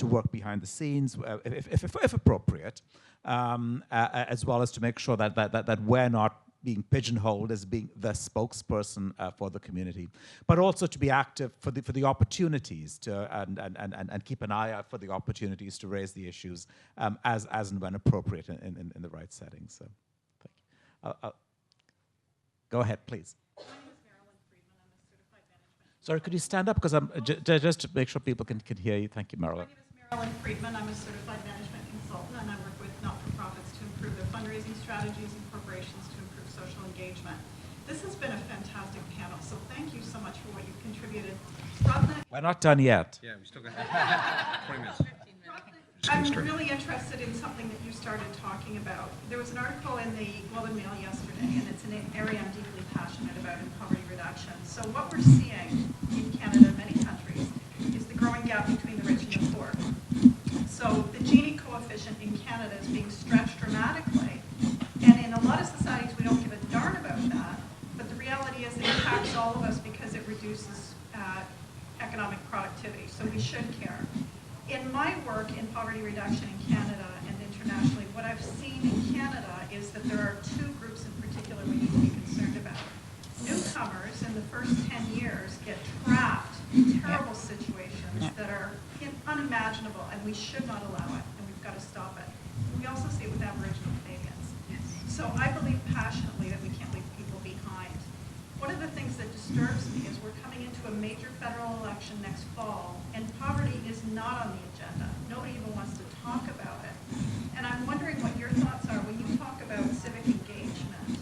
work behind the scenes, if appropriate, as well as to make sure that we're not being pigeonholed as being the spokesperson for the community, but also to be active for the opportunities to and keep an eye out for the opportunities to raise the issues as and when appropriate in the right setting. So, thank you. Go ahead, please. My name is Marilyn Friedman. I'm a certified management. Sorry, could you stand up because I'm just to make sure people can hear you. Thank you, Marilyn. My name is Marilyn Friedman. I'm a certified management consultant, and I work with not-for-profits to improve their fundraising strategies and corporations to improve social engagement. This has been a fantastic panel, so thank you so much for what you've contributed. Ratna, We're not done yet. Yeah, we still got 20 minutes. I'm really interested in something that you started talking about. There was an article in the Globe and Mail yesterday, and it's an area I'm deeply passionate about in poverty reduction. So what we're seeing in Canada and many countries is the growing gap between the rich and the poor. So the Gini coefficient in Canada is being stretched dramatically, and in a lot of societies we don't give a darn about that, we should care. In my work in poverty reduction in Canada and internationally, what I've seen in Canada is that there are two groups in particular we need to be concerned about. Newcomers in the first 10 years get trapped in terrible situations that are unimaginable, and we should not allow it, and we've got to stop it. We also see it with Aboriginal Canadians. So I believe passionately that we can't leave people behind. One of the things that disturbs me is we're coming into a major federal election next fall, and poverty is not on the agenda. Nobody even wants to talk about it. And I'm wondering what your thoughts are when you talk about civic engagement.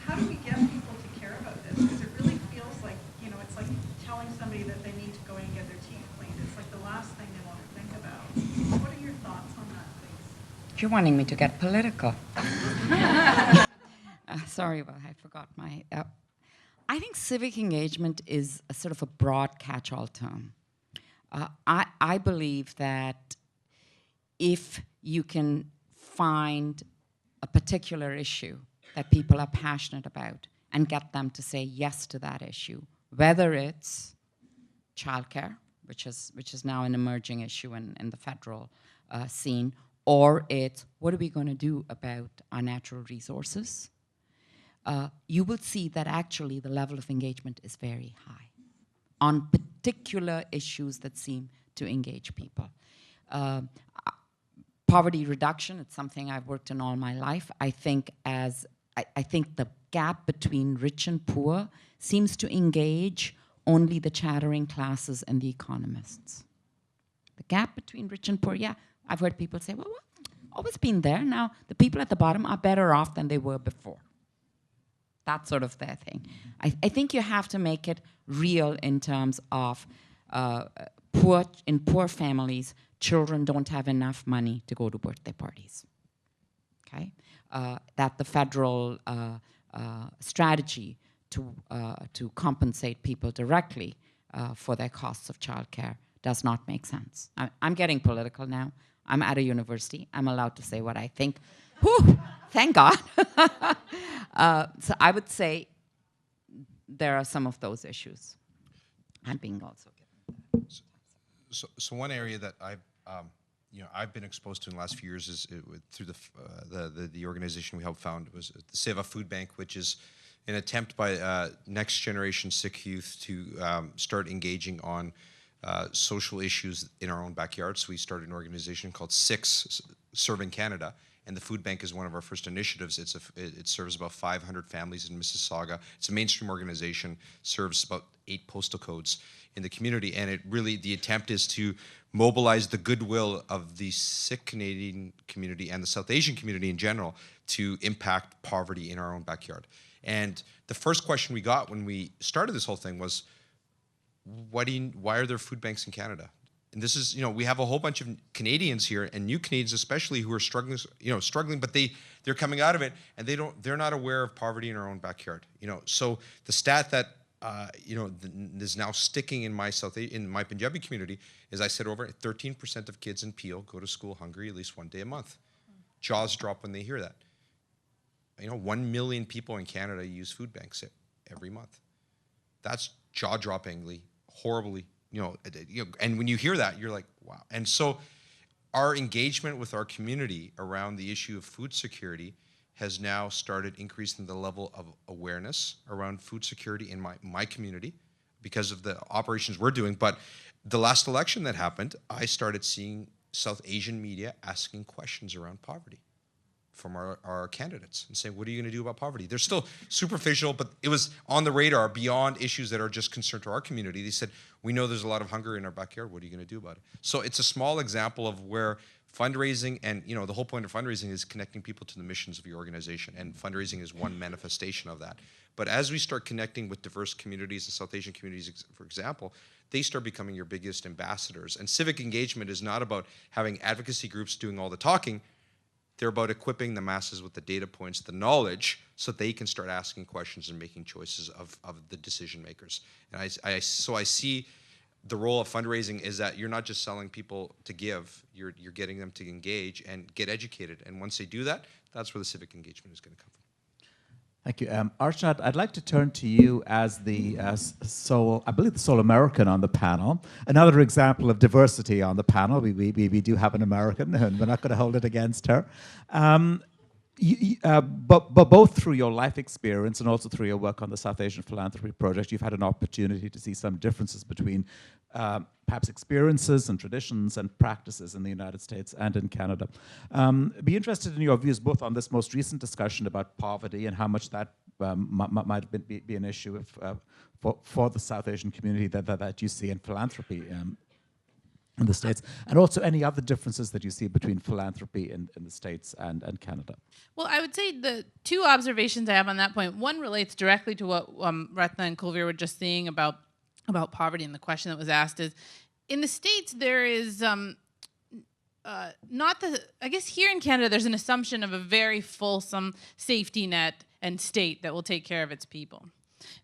How do we get people to care about this? Because it really feels like, you know, it's like telling somebody that they need to go in and get their teeth cleaned. It's like the last thing they want to think about. What are your thoughts on that, please? You're wanting me to get political. Sorry, well, I forgot my... I think civic engagement is a sort of a broad catch-all term. I believe that if you can find a particular issue that people are passionate about and get them to say yes to that issue, whether it's childcare, which is now an emerging issue in the federal scene, or it's what are we going to do about our natural resources, you will see that actually the level of engagement is very high on particular issues that seem to engage people. Poverty reduction, it's something I've worked in all my life. I think the gap between rich and poor seems to engage only the chattering classes and the economists. The gap between rich and poor, yeah, I've heard people say, well, always been there. Now the people at the bottom are better off than they were before. That's sort of their thing. I think you have to make it real in terms of in poor families, children don't have enough money to go to birthday parties. Okay, that the federal strategy to compensate people directly for their costs of childcare does not make sense. I'm getting political now. I'm at a university. I'm allowed to say what I think. Whew, thank God. So I would say there are some of those issues. I'm being also given. So one area that I've been exposed to in the last few years is through the organization we helped found was the Seva Food Bank, which is an attempt by next generation Sikh youth to start engaging on social issues in our own backyard. So we started an organization called Sikhs Serving Canada, and the food bank is one of our first initiatives. It serves about 500 families in Mississauga. It's a mainstream organization, serves about 8 postal codes in the community, and the attempt is to mobilize the goodwill of the Sikh Canadian community and the South Asian community in general to impact poverty in our own backyard. And the first question we got when we started this whole thing was, why are there food banks in Canada? And this is, we have a whole bunch of Canadians here, and new Canadians especially, who are struggling, but they're coming out of it, and they're not aware of poverty in our own backyard. So the stat that is now sticking in my Punjabi community is, I said, over 13% of kids in Peel go to school hungry at least one day a month. Jaws drop when they hear that. 1 million people in Canada use food banks every month. That's jaw-droppingly, horribly, and when you hear that, you're like, wow. And so our engagement with our community around the issue of food security has now started increasing the level of awareness around food security in my community because of the operations we're doing. But the last election that happened, I started seeing South Asian media asking questions around poverty from our candidates and saying, what are you going to do about poverty? They're still superficial, but it was on the radar beyond issues that are just concerned to our community. They said, we know there's a lot of hunger in our backyard. What are you going to do about it? So it's a small example of where fundraising, and the whole point of fundraising is connecting people to the missions of your organization, and fundraising is one manifestation of that. But as we start connecting with diverse communities and South Asian communities, for example, they start becoming your biggest ambassadors. And civic engagement is not about having advocacy groups doing all the talking. They're about equipping the masses with the data points, the knowledge, so they can start asking questions and making choices of the decision makers. And so I see the role of fundraising is that you're not just selling people to give, you're getting them to engage and get educated. And once they do that, that's where the civic engagement is going to come from. Thank you. Archana, I'd like to turn to you as the I believe the sole American on the panel. Another example of diversity on the panel. We do have an American, and we're not going to hold it against her. But both through your life experience and also through your work on the South Asian Philanthropy Project, you've had an opportunity to see some differences between perhaps experiences and traditions and practices in the United States and in Canada. Be interested in your views both on this most recent discussion about poverty and how much that might be an issue for the South Asian community that you see in philanthropy in the States, and also any other differences that you see between philanthropy in the States and Canada. Well, I would say the two observations I have on that point, one relates directly to what Ratna and Kulvir were just saying about poverty, and the question that was asked is, in the States there is I guess here in Canada there's an assumption of a very fulsome safety net and state that will take care of its people.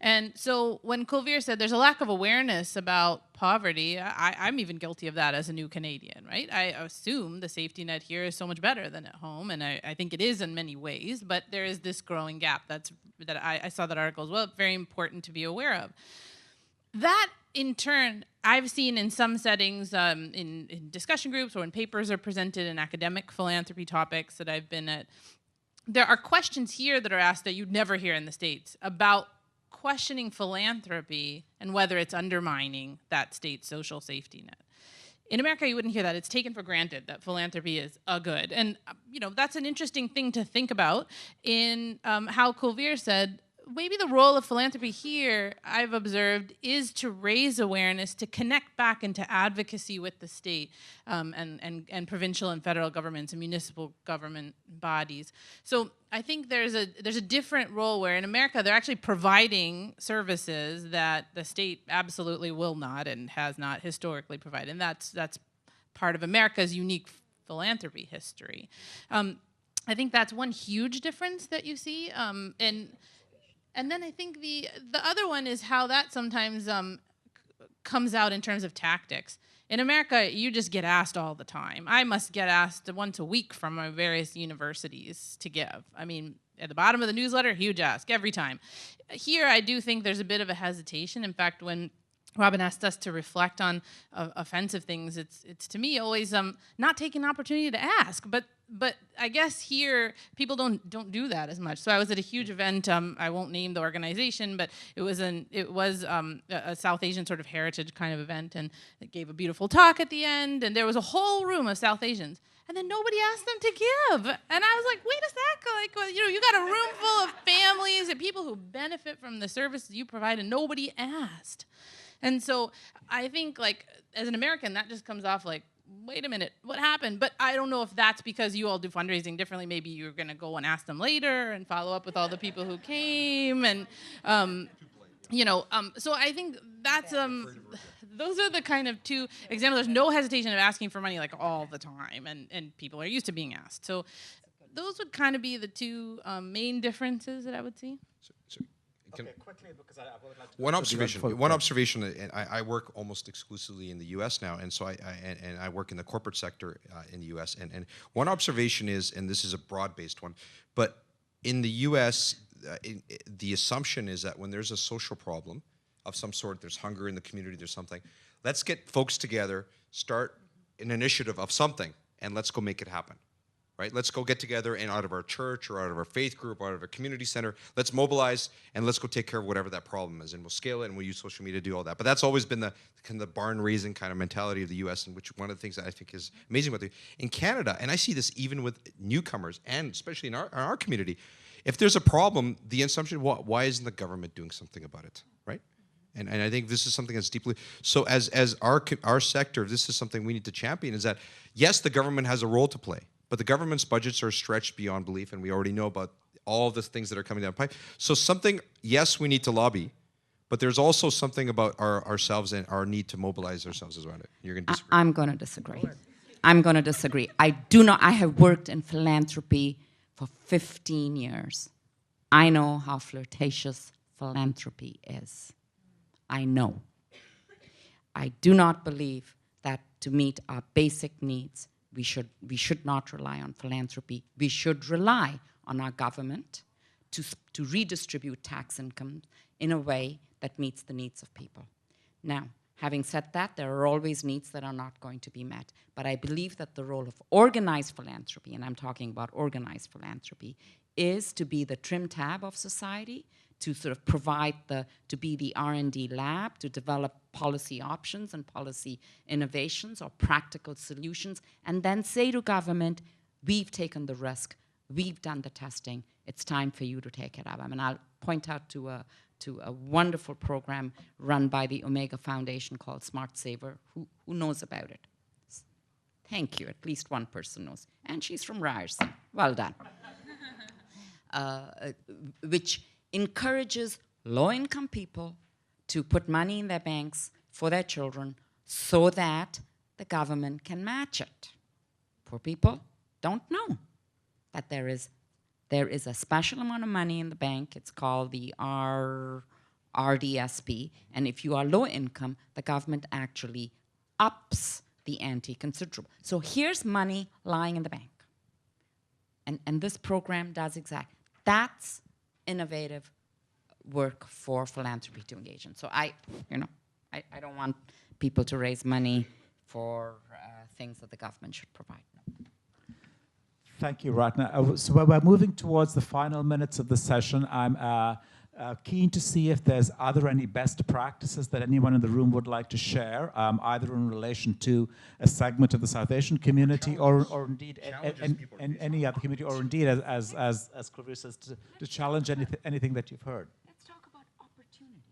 And so when Kulvir said there's a lack of awareness about poverty, I'm even guilty of that as a new Canadian, right? I assume the safety net here is so much better than at home, and I think it is in many ways, but there is this growing gap that I saw that article as well, very important to be aware of. That, in turn, I've seen in some settings, in discussion groups or when papers are presented in academic philanthropy topics that I've been at, there are questions here that are asked that you'd never hear in the States about questioning philanthropy and whether it's undermining that state's social safety net. In America, you wouldn't hear that. It's taken for granted that philanthropy is a good. And, that's an interesting thing to think about in how Kulvir said, maybe the role of philanthropy here, I've observed, is to raise awareness, to connect back into advocacy with the state and provincial and federal governments and municipal government bodies. So I think there's a different role where in America they're actually providing services that the state absolutely will not and has not historically provided. And that's part of America's unique philanthropy history. I think that's one huge difference that you see. And then I think the other one is how that sometimes comes out in terms of tactics. In America, you just get asked all the time. I must get asked once a week from my various universities to give. I mean, at the bottom of the newsletter, huge ask every time. Here, I do think there's a bit of a hesitation. In fact, when Robin asked us to reflect on offensive things, it's to me always not taking an opportunity to ask, but I guess here people don't do that as much. So I was at a huge event. I won't name the organization, but it was a South Asian sort of heritage kind of event, and it gave a beautiful talk at the end. And there was a whole room of South Asians, and then nobody asked them to give. And I was like, wait a sec, you got a room full of families and people who benefit from the services you provide, and nobody asked. And so I think, as an American, that just comes off like, wait a minute, what happened? But I don't know if that's because you all do fundraising differently. Maybe you're going to go and ask them later and follow up with all the people who came. And, so I think that's, those are the kind of two examples. There's no hesitation of asking for money all the time, and people are used to being asked. So those would kind of be the two main differences that I would see. Quickly, because I would like to one observation. And I work almost exclusively in the U.S. now, and so I work in the corporate sector in the U.S. And one observation is, and this is a broad-based one, but in the U.S., the assumption is that when there's a social problem of some sort, there's hunger in the community, there's something, let's get folks together, start an initiative of something, and let's go make it happen. Right? Let's go get together and out of our church or out of our faith group, or out of a community center, let's mobilize and let's go take care of whatever that problem is. And we'll scale it and we'll use social media to do all that. But that's always been the kind of the barn raising kind of mentality of the US, and which one of the things that I think is amazing about in Canada, and I see this even with newcomers and especially in our community, if there's a problem, the assumption, why isn't the government doing something about it? Right? And I think this is something that's deeply, so as our sector, this is something we need to champion, is that yes, the government has a role to play, but the government's budgets are stretched beyond belief, and we already know about all the things that are coming down the pipe. So something, yes, we need to lobby, but there's also something about ourselves and our need to mobilize ourselves around it. You're going to disagree? I'm going to disagree. I'm going to disagree. I have worked in philanthropy for 15 years. I know how flirtatious philanthropy is. I know. I do not believe that to meet our basic needs, we should not rely on philanthropy. We should rely on our government to redistribute tax income in a way that meets the needs of people. Now, having said that, there are always needs that are not going to be met. But I believe that the role of organized philanthropy, and I'm talking about organized philanthropy, is to be the trim tab of society, to sort of provide to be the R&D lab, to develop policy options and policy innovations or practical solutions, and then say to government, we've taken the risk, we've done the testing, it's time for you to take it up. I mean, I'll point out to a wonderful program run by the Omega Foundation called Smart Saver. Who knows about it? Thank you, at least one person knows. And she's from Ryerson, well done. Which encourages low-income people to put money in their banks for their children so that the government can match it. Poor people don't know that there is a special amount of money in the bank. It's called the RDSP. And if you are low income, the government actually ups the ante considerably. So here's money lying in the bank. And this program does exactly. That's innovative work for philanthropy to engage in. So I don't want people to raise money for things that the government should provide. Thank you, Ratna. So we're moving towards the final minutes of the session. I'm keen to see if are there any best practices that anyone in the room would like to share, either in relation to a segment of the South Asian community or indeed any other community, or indeed, as Kulvir says, to challenge anything that you've heard. Let's talk about opportunities.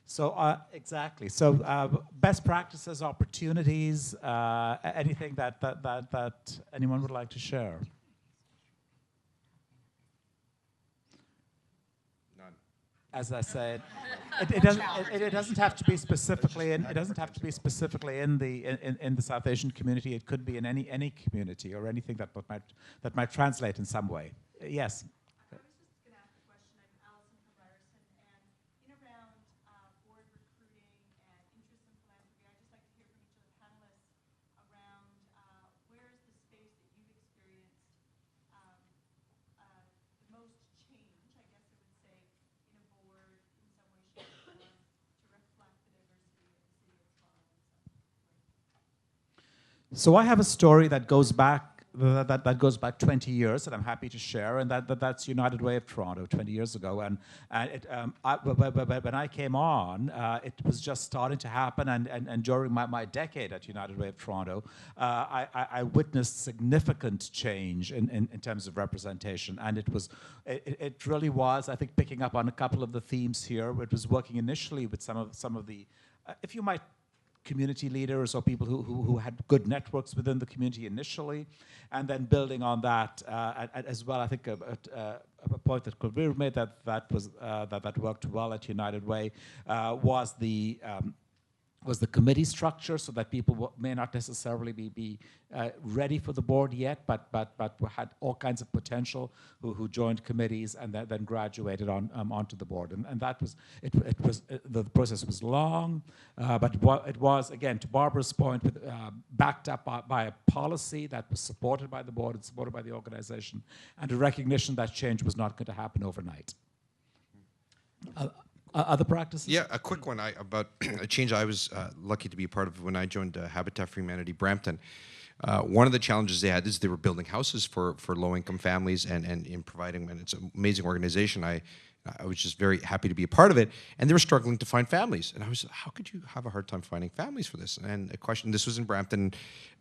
So exactly. So best practices, opportunities, anything that anyone would like to share. As I said, it doesn't have to be specifically in the South Asian community. It could be in any community or anything that might translate in some way. Yes. I was just going to ask a question. I'm Alison from Ryerson, and in around board recruiting and interest in philanthropy, I'd just like to hear from each of the panelists around where is the space that you've experienced the most change, I guess I would say, in a board in some way, shape, or form to reflect the diversity of the city of Toronto in some way. So I have a story that goes back 20 years that I'm happy to share, and that's United Way of Toronto 20 years ago. And when I came on, it was just starting to happen, and during my decade at United Way of Toronto, I witnessed significant change in terms of representation, and it really was, I think, picking up on a couple of the themes here. It was working initially with some of the, if you might, community leaders or people who had good networks within the community initially, and then building on that as well. I think a point that Kulvir made that worked well at United Way was the committee structure, so that people may not necessarily be ready for the board yet, but had all kinds of potential who joined committees and then graduated onto the board. And that was the process was long, but it was, again, to Barbara's point, backed up by a policy that was supported by the board and supported by the organization, and a recognition that change was not going to happen overnight. Other practices? Yeah, a quick one about a change I was lucky to be a part of when I joined Habitat for Humanity Brampton. One of the challenges they had is they were building houses for low-income families and in providing, and it's an amazing organization. I was just very happy to be a part of it, and they were struggling to find families. And I was, how could you have a hard time finding families for this? And a question, this was in Brampton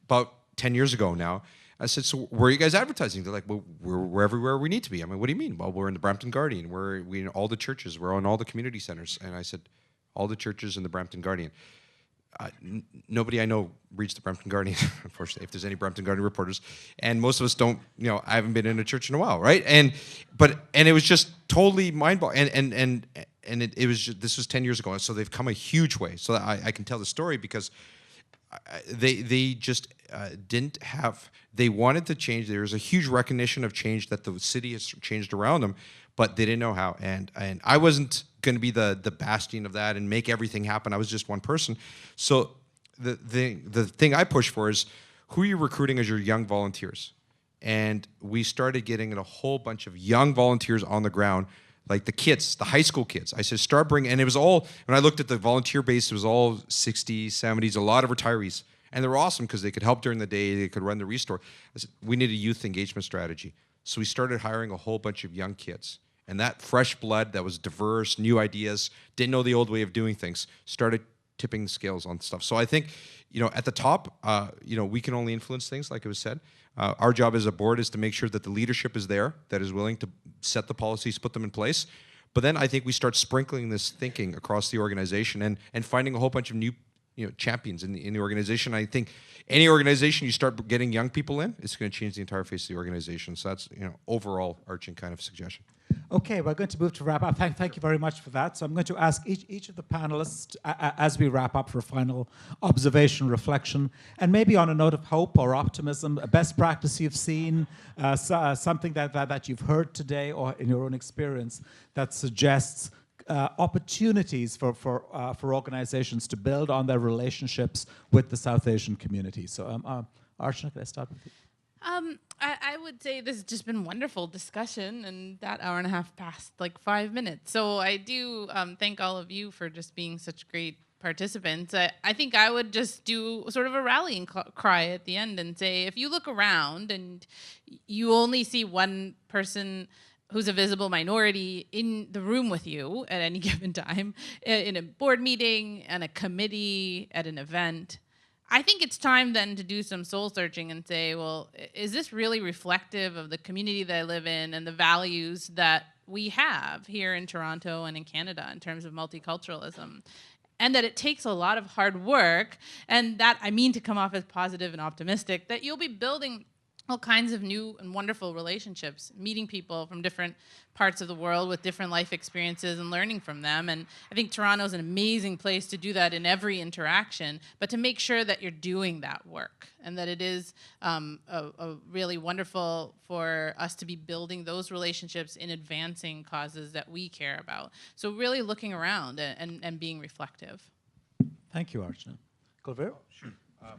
about 10 years ago now. I said, so where are you guys advertising? They're like, well, we're everywhere we need to be. I mean, what do you mean? Well, we're in the Brampton Guardian. We're in all the churches. We're on all the community centers. And I said, all the churches in the Brampton Guardian. Nobody I know reads the Brampton Guardian, unfortunately, if there's any Brampton Guardian reporters. And most of us don't, I haven't been in a church in a while, right? And it was just totally mind-boggling. And it was just, this was 10 years ago. So they've come a huge way. So I can tell the story because they just didn't have, they wanted to change. There was a huge recognition of change that the city has changed around them, but they didn't know how. And I wasn't going to be the bastion of that and make everything happen. I was just one person. So the thing I push for is, who are you recruiting as your young volunteers? and we started getting a whole bunch of young volunteers on the ground, like the kids, the high school kids. I said, start bringing, and it was all, when I looked at the volunteer base, it was all 60s, 70s, a lot of retirees. And they were awesome because they could help during the day, they could run the restore. I said, we need a youth engagement strategy. So we started hiring a whole bunch of young kids. And that fresh blood that was diverse, new ideas, didn't know the old way of doing things, started tipping the scales on stuff. So I think, at the top, we can only influence things, like it was said. Our job as a board is to make sure that the leadership is there, that is willing to set the policies, put them in place. But then I think we start sprinkling this thinking across the organization and finding a whole bunch of new champions in the organization. I think any organization you start getting young people in, it's going to change the entire face of the organization. So that's overall arching kind of suggestion. Okay, we're going to move to wrap up. Thank you very much for that. So I'm going to ask each of the panelists as we wrap up for a final observation, reflection, and maybe on a note of hope or optimism, a best practice you've seen, something that you've heard today or in your own experience that suggests opportunities for organizations to build on their relationships with the South Asian community. So, Archana, can I start with you? I would say this has just been wonderful discussion, and that hour and a half passed like 5 minutes. So I do thank all of you for just being such great participants. I think I would just do sort of a rallying cry at the end and say, if you look around and you only see one person who's a visible minority in the room with you at any given time, in a board meeting, and a committee, at an event, I think it's time then to do some soul searching and say, well, is this really reflective of the community that I live in and the values that we have here in Toronto and in Canada in terms of multiculturalism? And that it takes a lot of hard work, and that I mean to come off as positive and optimistic, that you'll be building all kinds of new and wonderful relationships, meeting people from different parts of the world with different life experiences and learning from them. And I think Toronto is an amazing place to do that in every interaction, but to make sure that you're doing that work and that it is really wonderful for us to be building those relationships in advancing causes that we care about. So really looking around and being reflective. Thank you, Archana. Kulvir? Sure. A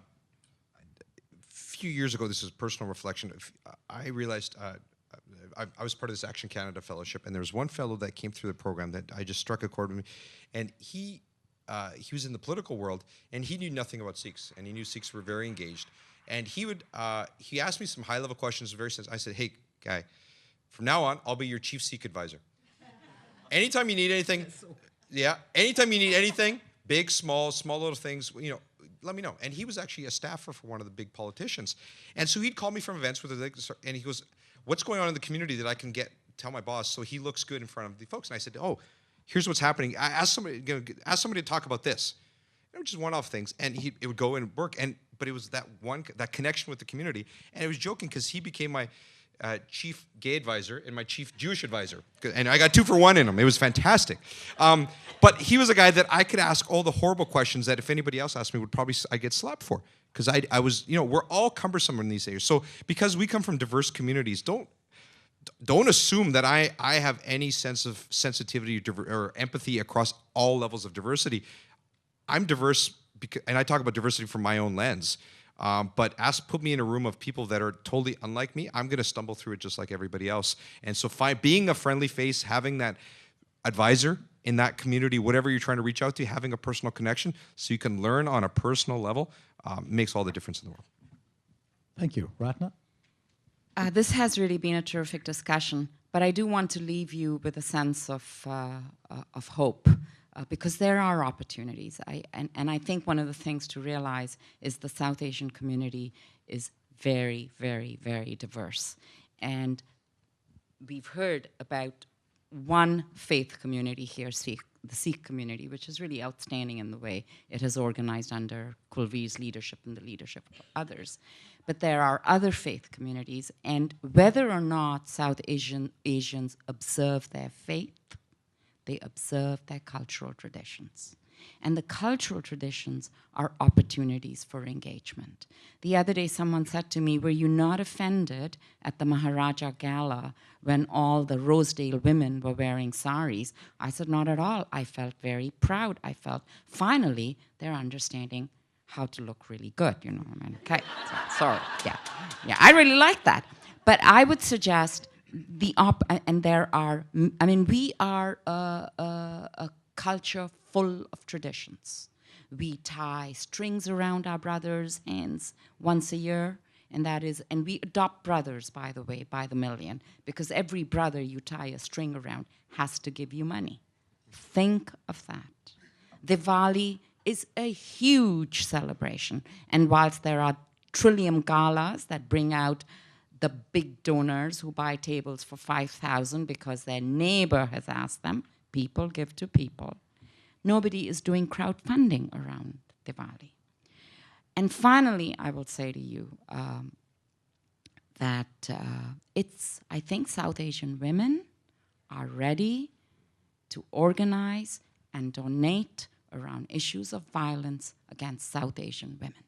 few years ago, this is personal reflection, I realized I was part of this Action Canada fellowship, and there was one fellow that came through the program that I just struck a chord with me, and he was in the political world, and he knew nothing about Sikhs, and he knew Sikhs were very engaged, and he asked me some high-level questions, very sensitive. I said, hey, guy, from now on, I'll be your chief Sikh advisor. Anytime you need anything, anytime you need anything, big, small little things, let me know. And he was actually a staffer for one of the big politicians. And so he'd call me from events and he goes, what's going on in the community that I can tell my boss so he looks good in front of the folks? And I said, oh, here's what's happening. I asked somebody to talk about this. Just one-off things. And it would go and work. But it was that connection with the community. And I was joking because he became my chief gay advisor and my chief Jewish advisor. And I got 2 for 1 in him. It was fantastic. But he was a guy that I could ask all the horrible questions that if anybody else asked me, I'd get slapped for. Because I was, we're all cumbersome in these areas. So because we come from diverse communities, don't assume that I have any sense of sensitivity or empathy across all levels of diversity. I'm diverse, and I talk about diversity from my own lens. But put me in a room of people that are totally unlike me, I'm going to stumble through it just like everybody else. And so being a friendly face, having that advisor in that community, whatever you're trying to reach out to, having a personal connection so you can learn on a personal level makes all the difference in the world. Thank you. Ratna? This has really been a terrific discussion, but I do want to leave you with a sense of hope. Because there are opportunities. And I think one of the things to realize is the South Asian community is very, very, very diverse. And we've heard about one faith community here, the Sikh community, which is really outstanding in the way it has organized under Kulvir's leadership and the leadership of others. But there are other faith communities, and whether or not South Asians observe their faith, they observe their cultural traditions. And the cultural traditions are opportunities for engagement. The other day, someone said to me, were you not offended at the Maharaja Gala when all the Rosedale women were wearing saris? I said, not at all. I felt very proud. I felt, finally, they're understanding how to look really good, Okay, so, sorry, yeah, I really like that. But I would suggest and there are, I mean, we are a culture full of traditions. We tie strings around our brothers' hands once a year, and we adopt brothers, by the way, by the million, because every brother you tie a string around has to give you money. Think of that. Diwali is a huge celebration, and whilst there are trillium galas that bring out the big donors who buy tables for 5,000 because their neighbor has asked them, people give to people. Nobody is doing crowdfunding around Diwali. And finally, I will say to you that I think South Asian women are ready to organize and donate around issues of violence against South Asian women.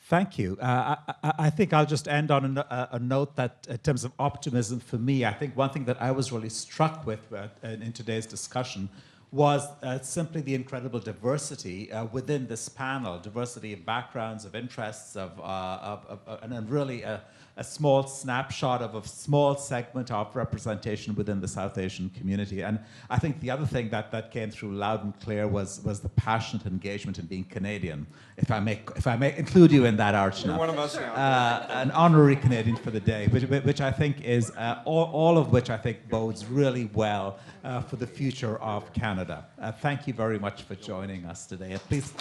Thank you. I think I'll just end on a note that in terms of optimism for me, I think one thing that I was really struck with in today's discussion was simply the incredible diversity within this panel, diversity of backgrounds, of interests, and really a small snapshot of a small segment of representation within the South Asian community. And I think the other thing that came through loud and clear was the passionate engagement in being Canadian. If I may include you in that, Archana. You're one of us now. An honorary Canadian for the day, which I think is all of which I think bodes really well for the future of Canada. Thank you very much for joining us today. Please.